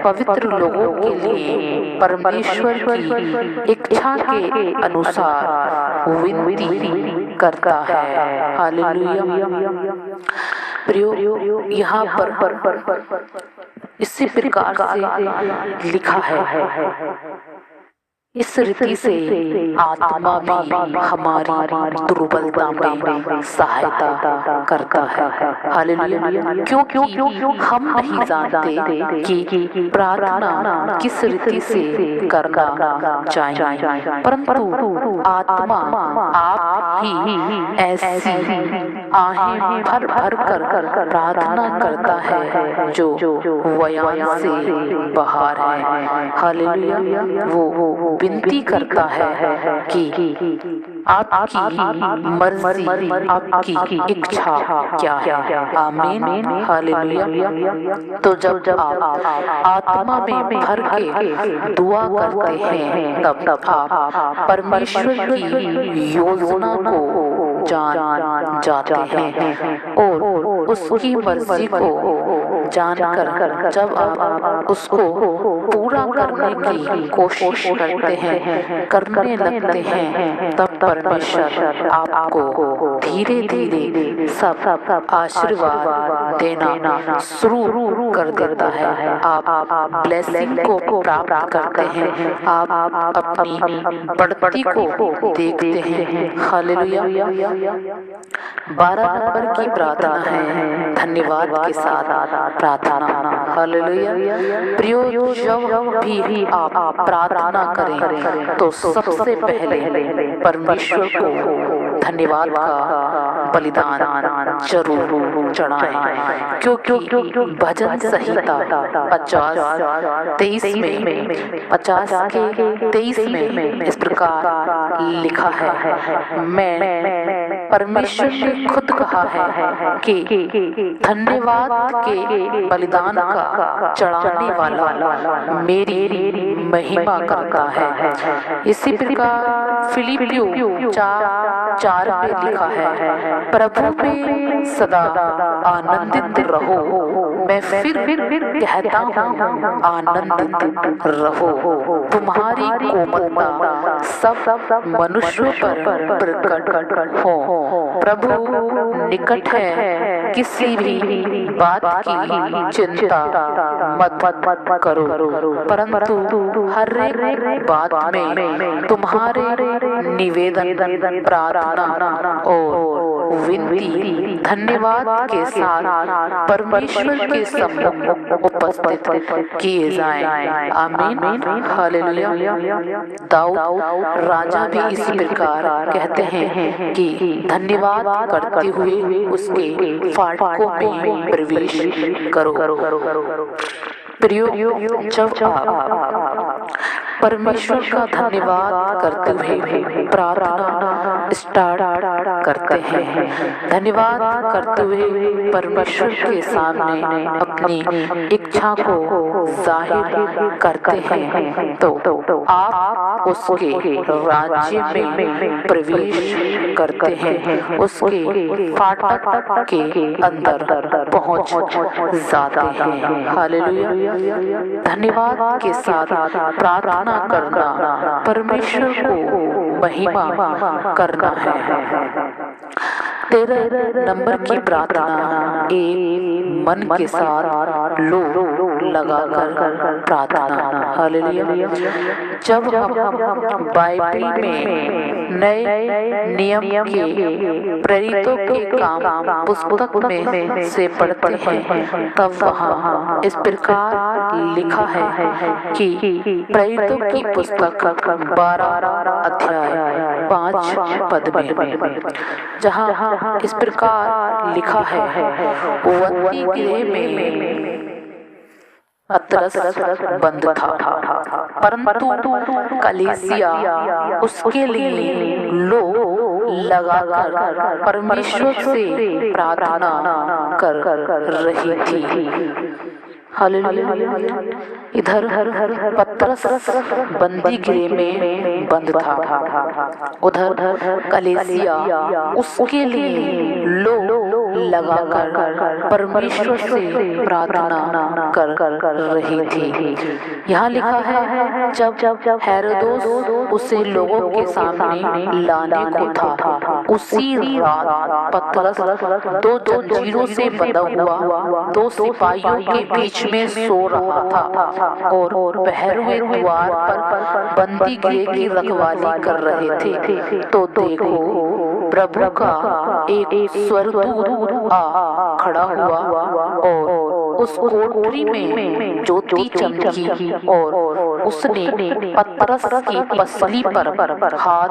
A: पवित्र लोगों के लिए परमेश्वर की इच्छा के अनुसार विनती करता है। हालेलुया। प्रियो, यहाँ पर इसी प्रकार से लिखा है, इस रीति से आत्मा भी हमारी दुर्बलता में सहायता करता है। हालेलुया। क्योंकि हम नहीं जानते कि प्रार्थना किस रीति से करना चाहिए, परंतु आत्मा आप ही ऐसी आहें भर भर कर प्रार्थना करता है जो वयान से बाहर है। हालेलुया। वो विनती करता है कि आपकी मर्जी, आपकी इच्छा क्या है। आमीन। हालेलुया। तो जब आप आत्मा में भर के दुआ करते हैं, तब आप परमेश्वर की योजना को जान जाते हैं और उसकी मर्जी को जानकर जब आप उसको पूरा करने की कोशिश करने लगते हैं, तब परमेश्वर आपको धीरे धीरे सब आशीर्वाद देना शुरू कर देता है। आप ब्लेसिंग को प्राप्त करते हैं, आप अपनी बढ़ती को देखते हैं। हालेलुया। 12 नंबर की प्रार्थना है धन्यवाद के साथ प्रार्थना। हालेलुया। प्रियो, जब भी आप प्रार्थना करें तो सबसे पहले परमेश्वर को धन्यवाद का बलिदान जरूर चढ़ाएं, क्योंकि भजन संहिता 50:23 में इस प्रकार लिखा है, मैं परमेश्वर ने खुद कहा है कि धन्यवाद के बलिदान का चढ़ाने वाला मेरी महिमा करता है। इसी प्रकार फिलिपियों 4:4 में लिखा है, प्रभु में सदा आनंदित रहो। मैं फिर कहता हूँ, आनंदित रहो। तुम्हारी कोमलता सब मनुष्यों पर प्रकट हो। प्रभु निकट है, किसी भी बात की चिंता मत करो, परंतु हर एक बात में तुम्हारे निवेदन, प्रार्थना और विनती धन्यवाद के साथ परमेश्वर के सम्मुख उपस्थित किए जाएं। आमीन। हालेलुया। दाऊद राजा भी इसी प्रकार कहते हैं कि धन्यवाद करते हुए उसके फाटकों में प्रवेश करो। प्रियो, जब आप परमेश्वर का धन्यवाद करते हुए प्रार्थना स्टार्ट करते हैं, धन्यवाद करते हुए परमेश्वर के सामने अपनी इच्छा को जाहिर करते हैं, तो आप उसके राज्य में प्रवेश करते हैं, उसके फाटक के अंदर पहुंच जाते हैं। हालेलुया। धन्यवाद के साथ प्रार्थना करना परमेश्वर को महिमा करना है। 13 नंबर की प्रार्थना एक मन के साथ लो लगाकर प्रार्थना। हालेलुया। जब हम बाइबल में नए नियम के प्रेरितों के काम पुस्तक में से पढ़ते हैं, तब वहाँ इस प्रकार लिखा है कि प्रेरितों की पुस्तक 12 अध्याय 5 पद में जहाँ इस प्रकार लिखा है, वंती गृह में पतरस बंद था, परंतु कलीसिया उसके लिए लो लगाकर परमेश्वर से प्रार्थना कर रही थी। हालेलुया। इधर पतरस बंदी गृह में बंद था, उधर कलीसिया उसके लिए लो लगाकर परमेश्वर से प्रार्थना कर रही थी। यहाँ लिखा है, जब हेरोदोस उसे लोगों के सामने लाने को था, उसी रात पतरस दो जंजीरों से बंधा हुआ दो सिपाहियों के बीच में सो रहा था और पहरुए द्वार पर बंदी गृह की रखवाली कर रहे थे। तो देखो, प्रभु का एक स्वर्गदूत आ खड़ा हुआ और उस कोठरी में ज्योति चमकी और उसने पतरस की पसली पर हाथ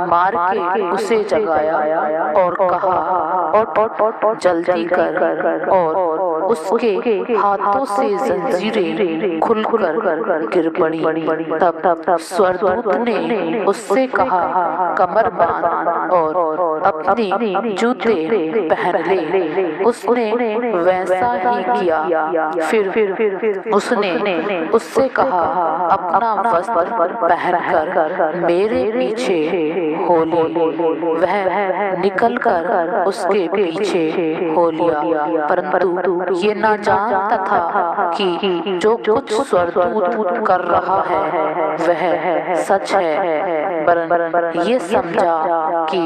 A: मार के उसे जगाया और कहा, उठ जल्दी कर। और उसके हाथों से जंजीरें खुलकर गिर पड़ी। तब स्वर्गदूत ने उससे कहा, कमर बांध और अपने जूते पहन ले। उसने वैसा ही किया। फिर उसने उससे कहा, अपना वस्त्र पहनकर मेरे पीछे हो ले। वह निकलकर उसके पीछे हो लिया, परंतु ये ना जानता था कि जो कुछ स्वर्गदूत कर रहा है वह सच है, वरन ये समझा कि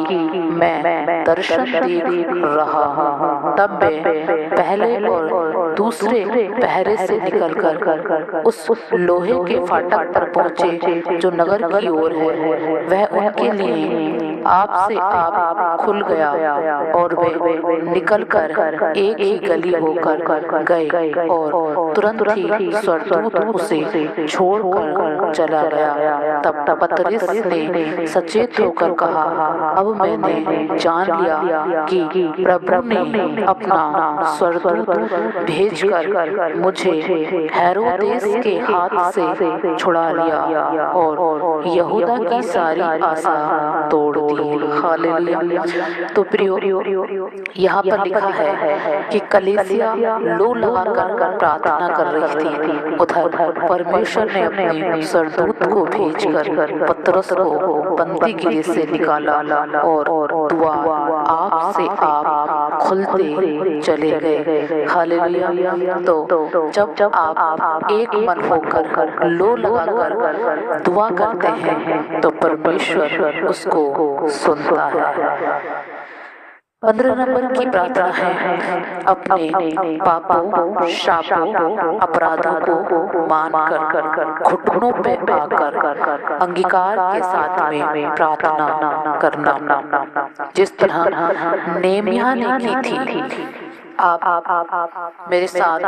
A: मैं दर्शन देख रहा हूँ। तब वे पहले और दूसरे पहरे से निकलकर उस लोहे के फाटक पर पहुंचे जो नगर की ओर है। वह उनके लिए आप से आप खुल गया और वे निकलकर एक ही गली होकर गए और तुरंत ही स्वर्गदूत उसे छोड़कर चला गया। तब पतरस ने सचेत होकर कहा, अब मैंने जान लिया कि प्रभु ने अपना स्वर्गदूत भेजकर मुझे हेरोदेस के हाथ से छुड़ा लिया और यहूदा की सारी आशा तोड़ दी। हालेलुया। तो प्रियो, यहाँ पर लिखा है कि कलीसिया लो लगाकर प्रार्थना कर रही थी। उधर परमेश्वर ने अपने स्वर्गदूत को भेजकर पतरस को बंदी गृह से निकाला और द्वार आप से आप खुलते चले गए। हालेलुया। तो जब आप एक मन होकर लो लगाकर दुआ करते हैं तो परमेश्वर उसको सुनता है। 15 नंबर की प्रार्थना है, अपने पापों, शापों, अपराधों को मानकर घुटनों पे आकर अंगीकार के साथ में प्रार्थना करना, जिस तरह नेमिया ने की थी। आप मेरे साथ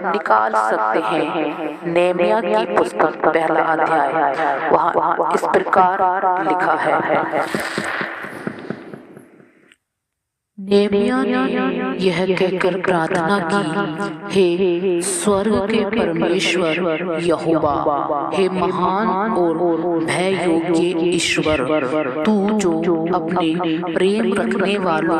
A: निकाल सकते हैं नेमिया की पुस्तक पहला अध्याय। वहाँ इस प्रकार लिखा है, नेमिया ने यह कहकर प्रार्थना की, हे स्वर्ग के परमेश्वर यहोवा, हे महान और भय योग्य ईश्वर, तू जो अपने प्रेम रखने वालों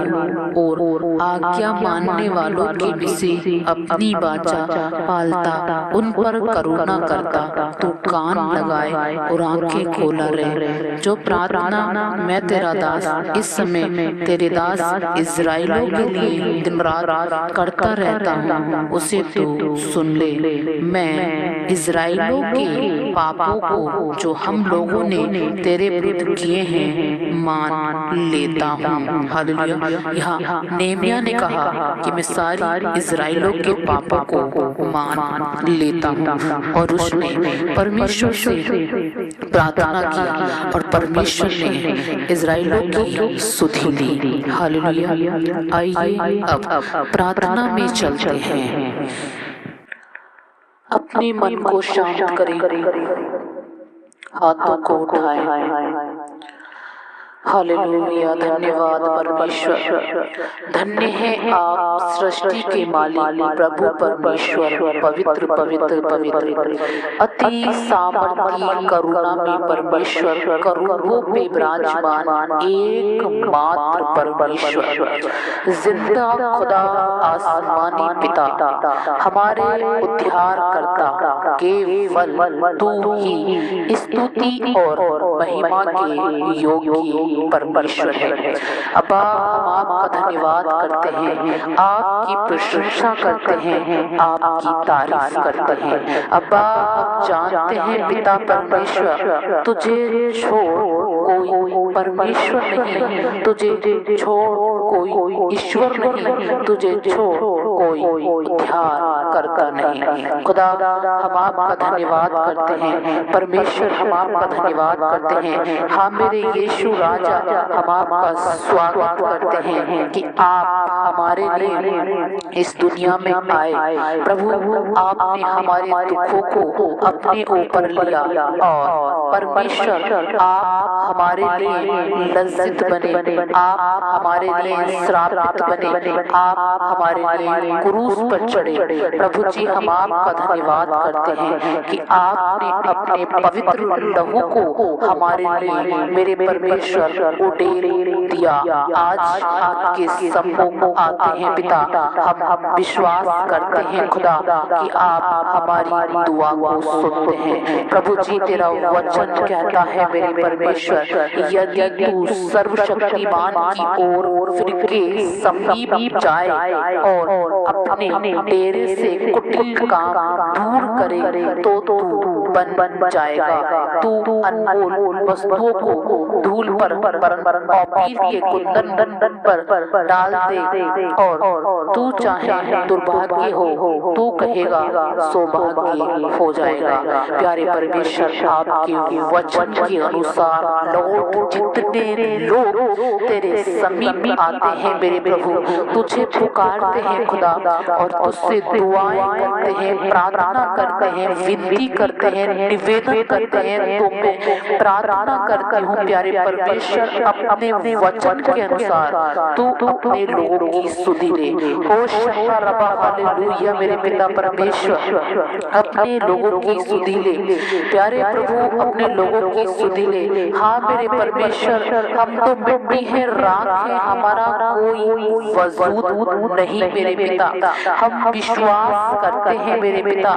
A: और आज्ञा मानने वालों के विषय अपनी वाचा पालता, उन पर करुणा करता, तू कान लगाए और आंखें खोला रहे। जो प्रार्थना मैं तेरा दास इस समय तेरे दास इस्राएलियों के लिए दिन रात करता रहता हूँ, उसे तू सुन ले। मैं इस्राएलियों के पापों को जो हम लोगों ने तेरे विरुद्ध किए हैं मान लेता हूँ। हालेलुया। यहाँ नेमिया ने कहा कि मैं सारी इस्राएलियों के पापों को मान लेता हूँ, और उसने परमेश्वर से प्रार्थना किया और परमेश्वर ने इस्राएलियों की सुधि ली। हालेलुया। आइए अब प्रार्थना में चलते हैं। अपने मन को शांत करें, हाथों को उठाएं। हालेलुया। धन्यवाद परमेश्वर, धन्य है आप सृष्टि के मालिक प्रभु परमेश्वर, पवित्र पवित्र पवित्र, अति सामर्थी करुणा में परमेश्वर, करुणों पे विराजमान एकमात्र परमेश्वर, जिंदा खुदा, आसमानी पिता, हमारे उद्धार करता, केवल तू ही स्तुति और महिमा के योग्य परमेश्वर है। अब्बा, हम आपका धन्यवाद करते हैं, आपकी प्रशंसा करते हैं, आपकी तारीफ करते हैं। अब्बा, हम जानते हैं पिता परमेश्वर, तुझे छोड़ कोई परमेश्वर नहीं, तुझे छोड़ कोई ईश्वर नहीं, तुझे छोड़ कोई उद्धार करता नहीं। खुदा, हम आपका धन्यवाद करते हैं, परमेश्वर हम आपका धन्यवाद करते हैं। हाँ मेरे यीशु राजा, हम आपका स्वागत करते हैं कि आप हमारे लिए इस दुनिया में आए। प्रभु, आपने हमारे दुखों को अपने ऊपर लिया और परमेश्वर आप हमारे लिए लज्जित बने, आप हमारे लिए श्रापित बने, आप हमारे लिए क्रूस पर चढ़े। प्रभु जी, हम आपका धन्यवाद करते हैं कि आपने अपने पवित्र लहू को हमारे लिए मेरे परमेश्वर उड़ेल दिया। आज आपके सम्मुख आते हैं पिता, हम विश्वास करते हैं खुदा कि आप हमारी दुआ को सुनते हैं। प्रभु जी, तेरा वचन कहता है मेरे परमेश्वर, यदि तू सर्वशक्तिमान की ओर फिर के समीप जाए और अपने डेरे से कुटिल काम दूर करे तो तू बन जाएगा। तू अनमोल वस्तुओं को धूल पर और पीर के कुंदन पर डाल दे और तू चाहे दुर्भाग्य हो, तू कहेगा सौभाग्य हो जाएगा। प्यारे परमेश्वर, आपके वचन के अनुसार लौट जितने लोग तेरे समीप आते हैं मेरे प्रभु, तुझे पुकारते हैं खुदा और तुझसे दुआएं करते हैं, प्रार्थना करते हैं, विनती करते हैं, निवेदन करते हैं, तो मैं प्रार्थना करती हूँ प्यारे परमेश्वर, अपने वचन के अनुसार तू अपने लोगों की सुधि ले। होशाना रबा, हालेलुया मेरे पिता परमेश्वर, अपने लोगों की सुधि ले। प्यारे प्रभु, अपने लोगों की सुधि ले। हाँ मेरे परमेश्वर, हम तो मिट्टी है, राख है, हमारा कोई वजूद नहीं मेरे पिता। हम विश्वास करते हैं मेरे पिता,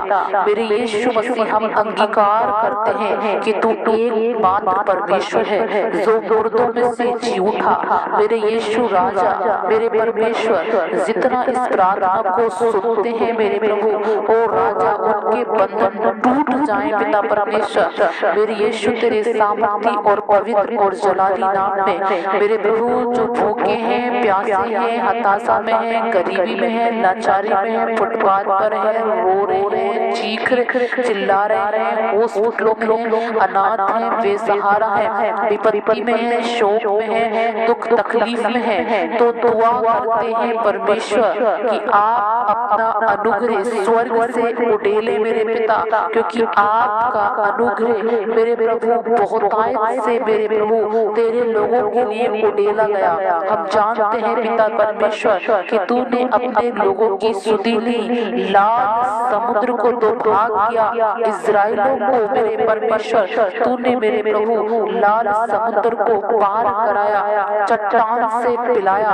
A: मेरे यीशु मसीह, हम अंगीकार करते हैं कि तू एकमात्र परमेश्वर है जो मुर्दों में से जी उठा। मेरे यीशु राजा, मेरे परमेश्वर, जितना इस प्रार्थना को सुनते हैं मेरे प्रभु, ओ राजा, उनके बंधन टूट जाएं पिता परमेश्वर। मेरे यीशु, तेरे सामर्थी और पवित्र और जलाली नाम में मेरे प्रभु, जो भूखे हैं, प्यासे हैं, हताशा में हैं, गरीबी में हैं, लाचारी में हैं, फुटपाथ पर हैं, रो रहे हैं, चीख रहे, चिल्ला रहे हैं, हॉस्पिटलों में अनाथ हैं, बेसहारा हैं, विपत्ति में हैं, शोक में हैं, दुख तकलीफ में हैं, तो दुआ करते हैं परमेश्वर कि आप अपना अनुग्रह स्वर्ग से उड़ेले मेरे पिता, क्योंकि आपका अनुग्रह मेरे प्रभु बहुतायत से मेरे प्रभु तेरे लोगों के लिए उड़ेला गया। हम जानते हैं पिता परमेश्वर कि तूने अपने लोगों की सुधि ली, लाल समुद्र को दो भाग किया, इजराइलों को मेरे परमेश्वर तूने मेरे प्रभु लाल समुद्र को पार कराया, चट्टान से पिलाया,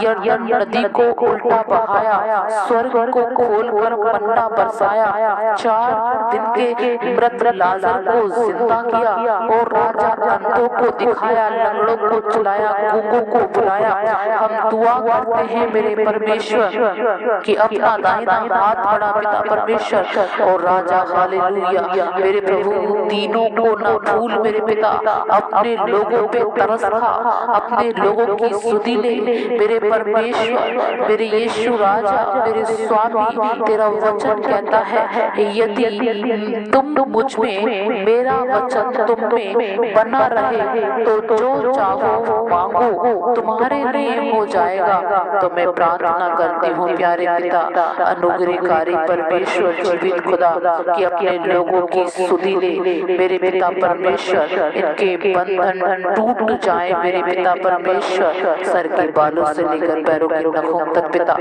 A: यरदन नदी को उल्टा बहाया, स्वर्ग को खोलकर मन्ना बरसाया, 4 दिन के मृत लाजर को जिंदा किया और राजा अंधों को दिखाया, लंगड़ों को चलाया, गूंगों को बुलाया। हम दुआ करते हैं मेरे परमेश्वर कि अपना दाहिना हाथ बढ़ा पिता परमेश्वर और राजा, हालेलुया मेरे प्रभु, तीनों को न भूल मेरे पिता, अपने लोगों पे तरस खा, अपने लोगों की सुधि ले मेरे परमेश्वर, मेरे यीशु राजा, मेरे स्वामी। तेरा वचन कहता है यदि तुम मुझ में, मेरा वचन तुम में बना रहे तो जो चाहो मांगो तुम्हारे लिए हो जाएगा। तो मैं प्रार्थना करती हूँ प्यारे पिता, अनुग्रहकारी परमेश्वर, जीवित खुदा, कि अपने लोगों की सुधि ले मेरे पिता परमेश्वर, इनके बंधन टूट जाए मेरे पिता परमेश्वर, सर के बालों से लेकर पैरों के नखों तक पिता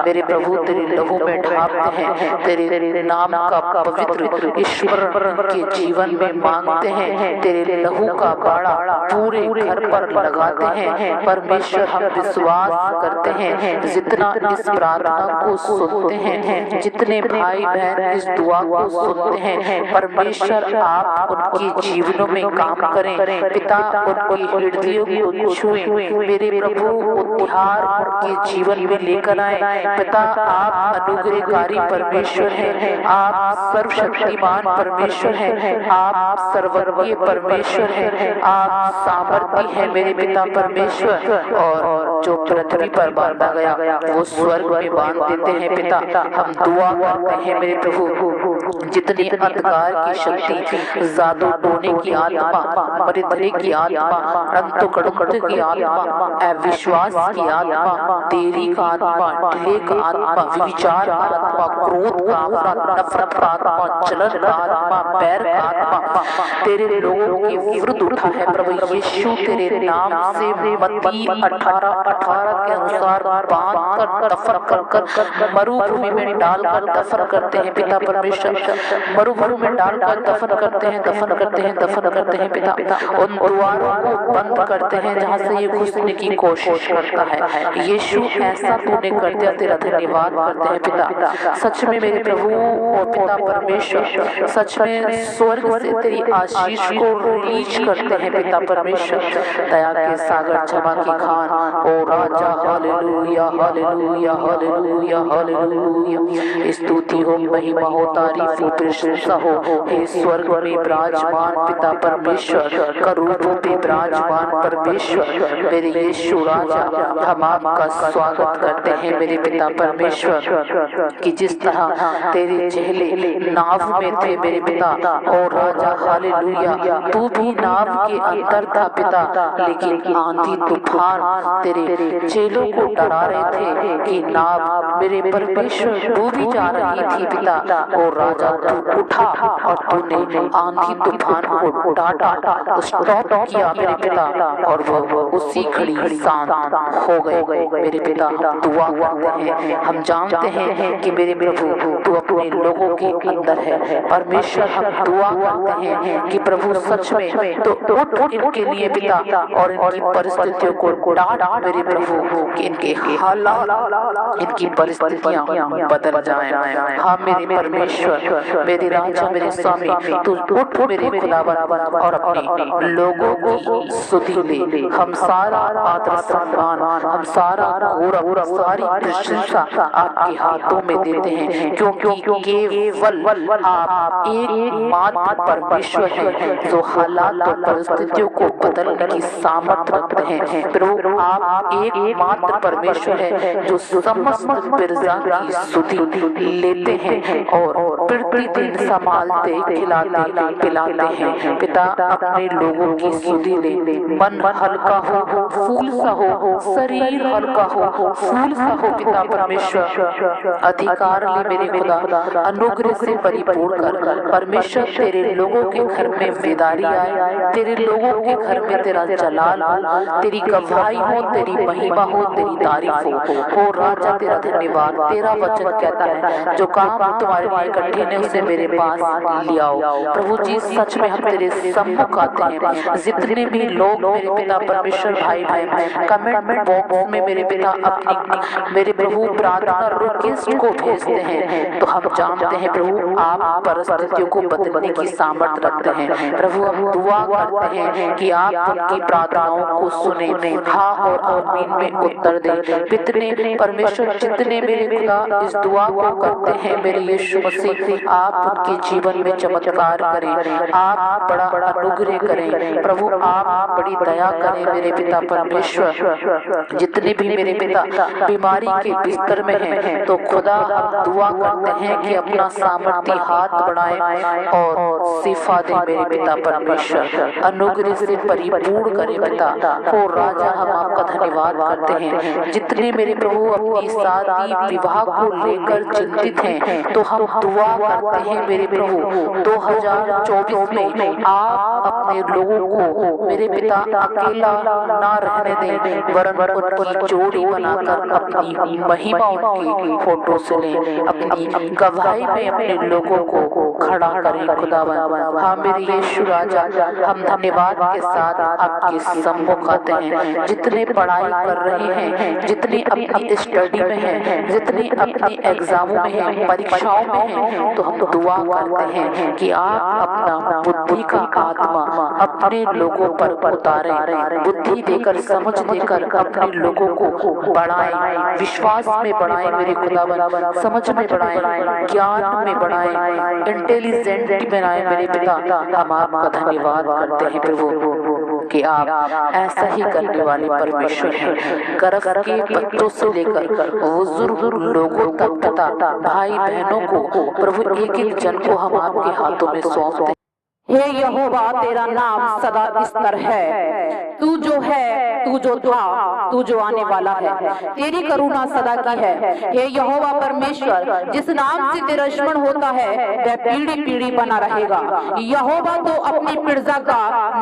A: मेरे प्रभु तेरे लहू में ढापते हैं, तेरे नाम का पवित्र ईश्वर के जीवन में मांगते हैं, तेरे लहू का बाड़ा पूरे घर पर लगाते हैं परमेश्वर। हम विश्वास करते हैं जितना इस प्रार्थना प्रार्थना को सुनते हैं, जितने भाई बहन इस दुआ को सुनते हैं, परमेश्वर आप उनके जीवनों में काम करें। पिता उनके हृदयों को छुएं, मेरे प्रभु उद्धार उनके जीवन में लेकर आए। पिता आप अनुग्रहकारी परमेश्वर हैं, आप सर्वशक्तिमान परमेश्वर हैं, आप सर्वज्ञ परमेश्वर हैं, आप सामर्थी हैं मेरे पिता परमेश्वर। और जो पृथ्वी पर बांधा गया वो स्वर्ग में बांध देते हैं। पिता हम दुआ करते हैं मेरे प्रभु, जितनी अंधकार की शक्ति, जादू टोने की आत्मा, मरिधरे की आत्मा, अंतुकड़ुकड़ की आत्मा, अविश्वास की आत्मा, देरी का आत्मा, डिले का आत्मा, विचार का आत्मा, क्रोध का आत्मा, नफरत का आत्मा, जलन का आत्मा, बैर का आत्मा तेरे लोगों के विरुद्ध उठा है प्रभु यीशु। तेरे नाम से मत्ती 18:18 के अनुसार बांध कर दफन कर मरुभूमि में डालकर दफन करते हैं पिता परमेश्वर। मरुभूमि में डालकर दफन करते हैं, दफन करते हैं, दफन करते हैं पिता। उन द्वारों को बंद करते हैं जहाँ से ये घुसने की कोशिश करता है। यीशु ऐसा तूने कर दिया, तेरा धन्यवाद करते हैं पिता। सच में मेरे प्रभु और पिता परमेश्वर, सच में स्वर्ग से तेरी आशीष को रिलीज करते हैं पिता परमेश्वर। दया के सागर, क्षमा की खान, ओ राजा, हालेलुया, हालेलुया, हालेलुया, हालेलुया। स्तुति हो, महिमा हो, तारीफ हो, प्रशंसा हो। हे स्वर्ग में विराजमान पिता परमेश्वर, करूबों पे विराजमान परमेश्वर, मेरे यीशु राजा, हम आपका स्वागत करते हैं मेरे पिता परमेश्वर। कि जिस तरह तेरे चेहरे नाव में थे मेरे पिता, और राजा हालेलुया, तू भी नाव के अंदर था पिता, लेकिन आंधी तूफान तेरे चेलों को डरा रहे थे कि नाव मेरे परमेश्वर डूबी जा रही थी पिता। और राजा तू उठा और तूने आंधी तूफान को डांटा, स्टॉप किया मेरे पिता, और वो उसी घड़ी शांत हो गए मेरे पिता। हम दुआ करते हैं, हम जानते हैं कि मेरे प्रभु तू अपने लोगों के अंदर है परमेश्वर। हम दुआ करते हैं कि प्रभु सच में तो उठ इनके लिए पिता, और इनकी परिस्थितियों को डांट मेरे प्रभु कि इनके हालात, इनकी परिस्थितियां बदल जाएं। हाँ मेरे परमेश्वर, मेरे राजा, मेरे स्वामी, तू उठ मेरे खुदावन और अपने लोगों की सुधि ले। हम सारा आदर सम्मान, हम सारा गौरव, सारी प्रशंसा आपके हाथों में देते हैं, क्योंकि केवल आप एकमात्र परमेश्वर हैं जो हालात और परिस्थितियों को बदलने की सामर्थ्य रखते हैं। प्रभु आप एकमात्र परमेश्वर हैं जो समस्त प्रजा की सुधि लेते हैं और प्रतिदिन संभालते, खिलाते, पिलाते हैं पिता। अपने लोगों की सुधि ले। मन हल्का हो, फूल सा हो, शरीर हल्का हो, फूल सा हो पिता परमेश्वर। अधिकार ले मेरे खुदा, अनुग्रह से परिपूर्ण कर परमेश्वर। तेरे लोगों के घर में बेदारी आए, तेरे लोगों के घर में तेरा जलाल हो, तेरी गवाही हो, तेरी महिमा हो, तेरी तारीफ हो। और राजा तेरा धन्यवाद। तेरा वचन कहता है जो काम तुम्हारे लिए कठिन है उसे मेरे पास ले आओ। प्रभु जी सच में हम तेरे सम्मुख आते हैं। जितने भी लोग मेरे पिता परमेश्वर भाई बहन कमेंट बॉक्स में मेरे पिता अपनी मेरे प्रभु प्रार्थना रिक्वेस्ट को भेजते हैं, तो हम जानते हैं प्रभु आप परिस्थितियों को बदलने की सामर्थ्य रखते हैं। प्रभु हम दुआ करते हैं कि आप उनकी प्रार्थनाओं को सुने, हाँ और आमीन में उत्तर दें। जितने परमेश्वर, जितने मेरे पिता इस दुआ को करते हैं मेरे यीशु मसीह, आप उनके जीवन में चमत्कार करें, आप बड़ा अनुग्रह करें प्रभु, आप बड़ी दया करें मेरे पिता परमेश्वर। जितने भी मेरे पिता बीमारी के बिस्तर में हैं, तो खुदा हम दुआ करते हैं कि अपना सामर्थ्य हाथ बढ़ाएं और शिफा दे मेरे पिता परमेश्वर। अनुग्रह से परिपूर्ण करें पिता। हो राजा हम आपका धन्यवाद करते हैं। जितने मेरे प्रभु अपनी शादी विवाह को लेकर चिंतित हैं, तो हम दुआ करते हैं मेरे प्रभु 2024 में आप अपने लोगों को मेरे पिता अकेला ना रहने दें, वरन उनकी जोड़ी बनाकर अपनी महिमा उनकी फोटो से लें, अपनी गवाही में अपने लोगों को खड़ा करें खुदावन। हाँ मेरे यीशु राजा, हम धन्यवाद के साथ आपके सम्मुख आते हैं। जितने पढ़ाई कर रहे हैं, जितने अपनी स्टडी में हैं, जितने अपनी एग्जामों में हैं, परीक्षाओं में हैं, तो हम दुआ करते हैं कि आप अपना बुद्धि का आत्मा अपने लोगों पर उतारें, बुद्धि देकर, समझ देकर अपने लोगों को बढ़ाएं, विश्वास में बढ़ाएं मेरे खुदावन, समझ में बढ़ाएं, ज्ञान में बढ़ाएं, इंटेलिजेंट बनाएं मेरे पिता। हम आपका धन्यवाद करते हैं प्रभु कि आप ऐसा ही करने वाले परमेश्वर हैं। गर्भ के बच्चों से लेकर बुजुर्ग लोगों तक तथा भाई बहनों को प्रभु एक एक जन को हम आपके हाथों में सौंपते हैं।
C: हे यहोवा, तेरा नाम सदा स्थिर है। तू जो है, तू जो था, तू जो आने वाला है, तेरी करुणा सदा की है। हे यहोवा परमेश्वर, जिस नाम से तेरा स्मरण होता है वह पीढ़ी पीढ़ी बना रहेगा। यहोवा तो अपनी प्रजा का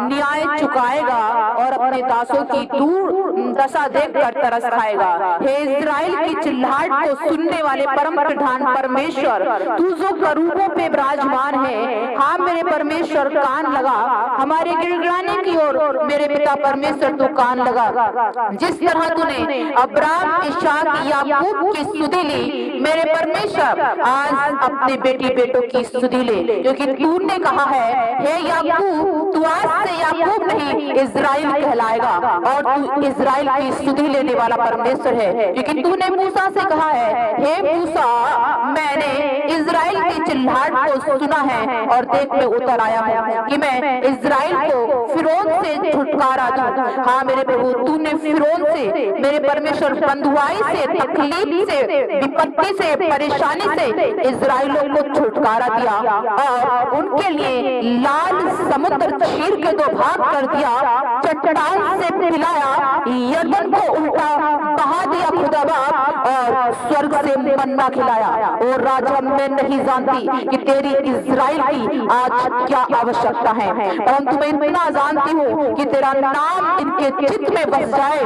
C: न्याय चुकाएगा और अपने दासों की दूर दशा देखकर तरस खाएगा। हे इस्राएल की चिल्लाहट को सुनने वाले परम प्रधान परमेश्वर, तू जो करूबों पे विराजमान है, हाँ मेरे परमेश्वर कान लगा हमारे गिड़गिड़ाने की ओर। मेरे पिता परमेश्वर तू कान लगा। जिस तरह तूने अब्राहम, इसहाक, याकूब की स्तुति ली, मेरे परमेश्वर आज अपने बेटी बेटों की स्तुति ले, क्योंकि तूने कहा है हे याकूब, तू आज से याकूब नहीं इजराइल कहलाएगा और तू इजराइल की स्तुति लेने वाला परमेश्वर है। क्योंकि तूने मूसा से कहा है हे मूसा, मैंने इजराइल की चिल्लाहट को सुना है और देख में उतर आया कि मैं इजराइल को फिरौन से छुटकारा दूं। हाँ मेरे प्रभु, तूने फिरौन से, मेरे परमेश्वर, बंधुआई से, तकलीफ से, विपत्ति से, परेशानी से इजराइलों को छुटकारा दिया और उनके लिए लाल समुद्र चीर के दो भाग कर दिया, चट्टान से पिलाया, यरदन को उल्टा बहा दिया खुदा बाप, और स्वर्ग से मन्ना खिलाया। और राजा, मैं नहीं जानती कि तेरी इजराइल की आज क्या आवश्यकता है, परंतु मैं इतना जानती हूँ कि तेरा नाम इनके चित्त में बस जाए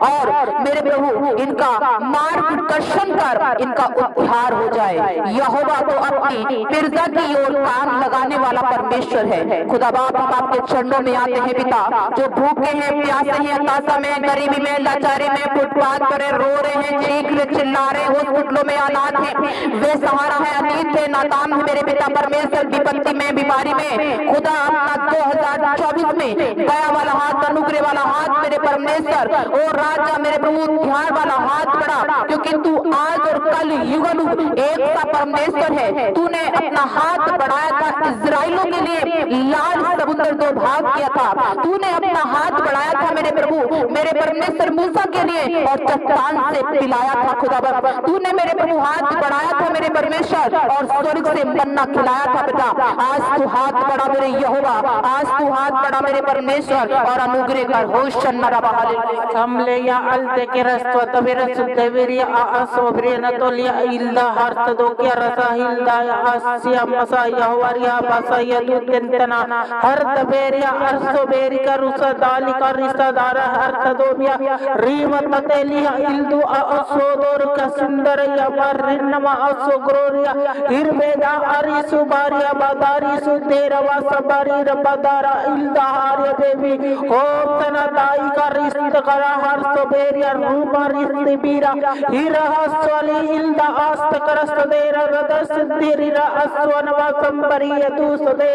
C: और मेरे प्रभु इनका मार्गदर्शन कर इनका उद्धार हो जाए। यहोवा तो अपनी प्रजा की ओर कान लगाने वाला परमेश्वर है। खुदा बाप, हम आपके चरणों में आते हैं पिता, जो भूखे हैं, प्यासे हैं, हताशा में, गरीबी में, लाचारी में, फुटपाथ पर रो रहे हैं, चीख रहे, चिल्ला रहे, हॉस्पिटलों में अनाथ हैं, वे सहारा है, अतीत है, नादान है मेरे पिता परमेश्वर, विपत्ति में, बीमारी में, खुदा अपना 2024 में दया वाला हाथ, अनुग्रह वाला हाथ मेरे परमेश्वर, और राजा मेरे प्रभु ध्यान वाला हाथ बढ़ा, क्योंकि तू आज और कल युगल एक सा परमेश्वर है। तूने अपना हाथ बढ़ाया था इजराइलों के लिए, लाल समुद्र दो भाग किया था। तूने अपना हाथ बढ़ाया था मेरे प्रभु, मेरे परमेश्वर, मूसा के लिए और चट्टान से पिलाया था खुदा बाबा। तूने मेरे प्रभु हाथ बढ़ाया था मेरे परमेश्वर और स्वर्ग से मन्ना खिलाया था पिता। आज तू हाथ बढ़ा मेरे यहोवा, आज तू हाथ बढ़ा मेरे परमेश्वर और अनुग्रह कर। होशन्ना रबा hallelujah.
D: Samleya alte que resto tavira sudeviria asobria natolia ilda hartado kia rasa hilda asya masaya waria basaya dutentana hartaveria arsoberika rusa dalika risadara hartadomia rimat matelia ildu asodor kasindara marinama asogroria hirveda arisu baria badari sudera sabari rabadara ilda harya devi hotana dai karist kara har soberia rupa ristibira hiraha swali ilda asta karastadera radas dirira aswanava sambariya tu sade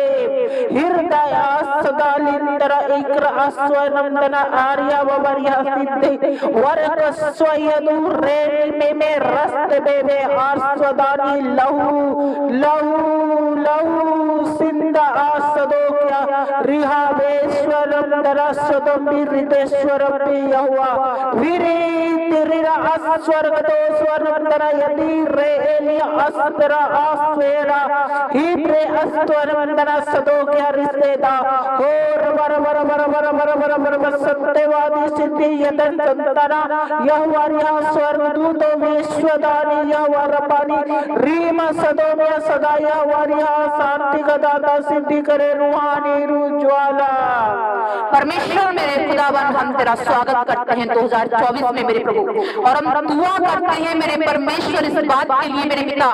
D: hirdaya sadalindra ikra aswanamdana arya vavariya siddhi varaka swayadu re me raste bebe arswadani lahu sinda asadokya rihaveshwaram daraswadam virideshwaram yahwa viridira aswargato swarnamdana yadi re elia astra aswera hibre astwarnamdana sadokya risteda और वर सत्यवादी सिद्धि यदन संतना यहवारिया स्वर्गदूतो विश्वदानी यहवारपानी रीम सदोम्य सदा यहवारिया शांति का दाता सिद्धि करे रूहानी मेरु ज्वाला।
C: परमेश्वर मेरे खुदावन, हम तेरा स्वागत करते हैं 2024 में मेरे प्रभु, और हम दुआ करते हैं मेरे परमेश्वर इस बात के लिए मेरे पिता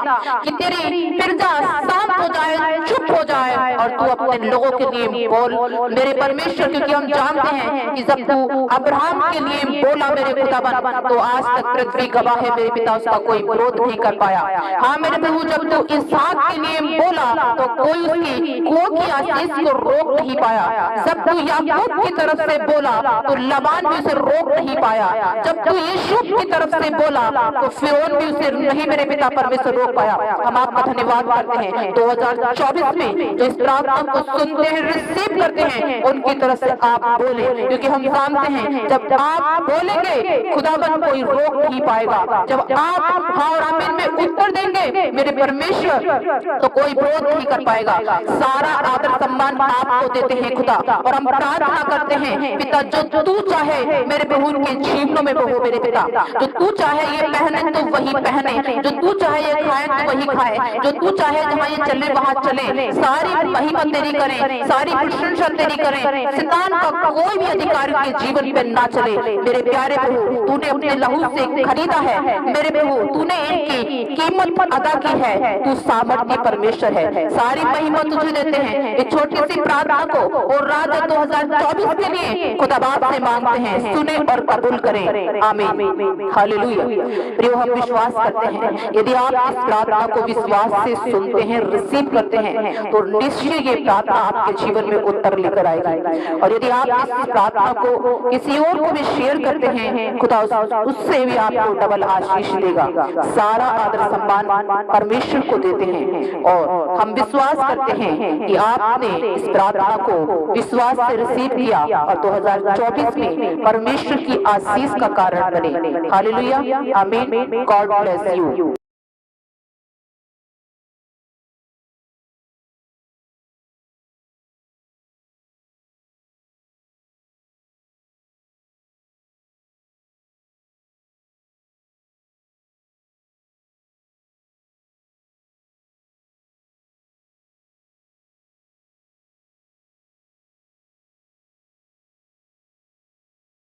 C: कि तेरी प्रजा शांत हो जाए, चुप हो जाए, और तू अपने लोगों के लिए बोल मेरे परमेश्वर, क्योंकि हम जानते हैं कि जब तू अब्राहम के लिए बोला मेरे खुदावन, तो आज तक पृथ्वी गवाह है मेरे पिता, उसका कोई विरोध नहीं कर पाया। हाँ मेरे प्रभु, जब तू इसहाक के लिए बोला तो कोई उसकी कोख की आशीष को रोक नहीं पाया। जब तू याकूब की तरफ से बोला तो लबान भी उसे रोक नहीं पाया। जब तू यूसुफ की तरफ से बोला तो फिरौन भी उसे नहीं मेरे पिता परमेश्वर रोक पाया। हम आपका धन्यवाद करते हैं 2024 में जो इस प्रार्थना को सुनते हैं, रिसीव करते हैं, उनकी तरफ से आप बोले, क्योंकि हम जानते हैं जब आप बोलेंगे खुदावन कोई रोक नहीं पाएगा। जब आप हाँ और आमीन में उत्तर देंगे मेरे परमेश्वर तो कोई विरोध नहीं कर पाएगा। सारा आदर सम्मान आपको देते हैं खुदा, और हम प्रार्थना करते हैं पिता जो तू चाहे मेरे प्रभु के जीवनों में हो मेरे पिता, जो तू चाहे ये पहने तो वही पहने, जो तू चाहे ये खाए तो वही खाए, जो तू चाहे जहाँ ये चले वहाँ चले, सारी महिमा तेरी करें, सारी प्रशंसा तेरी करें। शैतान का कोई भी अधिकार के जीवन पे ना चले मेरे प्यारे प्रभु। तूने अपने लहू से खरीदा है मेरे प्रभु, तूने इनकी कीमत अदा की है, तू सामर्थ्य परमेश्वर है। सारी महिमा तुझे देते हैं। इस छोटी सी प्रार्थना को और राजा 2024 के लिए खुदा बाप से मांगते हैं, सुने और कबूल करें, आमीन, हालेलुया। प्रियो, हम विश्वास करते हैं यदि आप इस प्रार्थना को विश्वास से सुनते हैं, रिसीव करते हैं, तो निश्चय ये प्रार्थना आपके जीवन में उत्तर लेकर आएगी। और यदि आप इस प्रार्थना को किसी और को भी शेयर करते हैं, खुदा उससे भी आपको डबल आशीष देगा। सारा आदर सम्मान परमेश्वर को देते हैं, और हम विश्वास करते हैं कि आपने इस प्रार्थना को विश्वास से रिसीव किया और 2024 में परमेश्वर की आशीष का कारण बने। हालेलुया, आमीन, गॉड ब्लेस यू।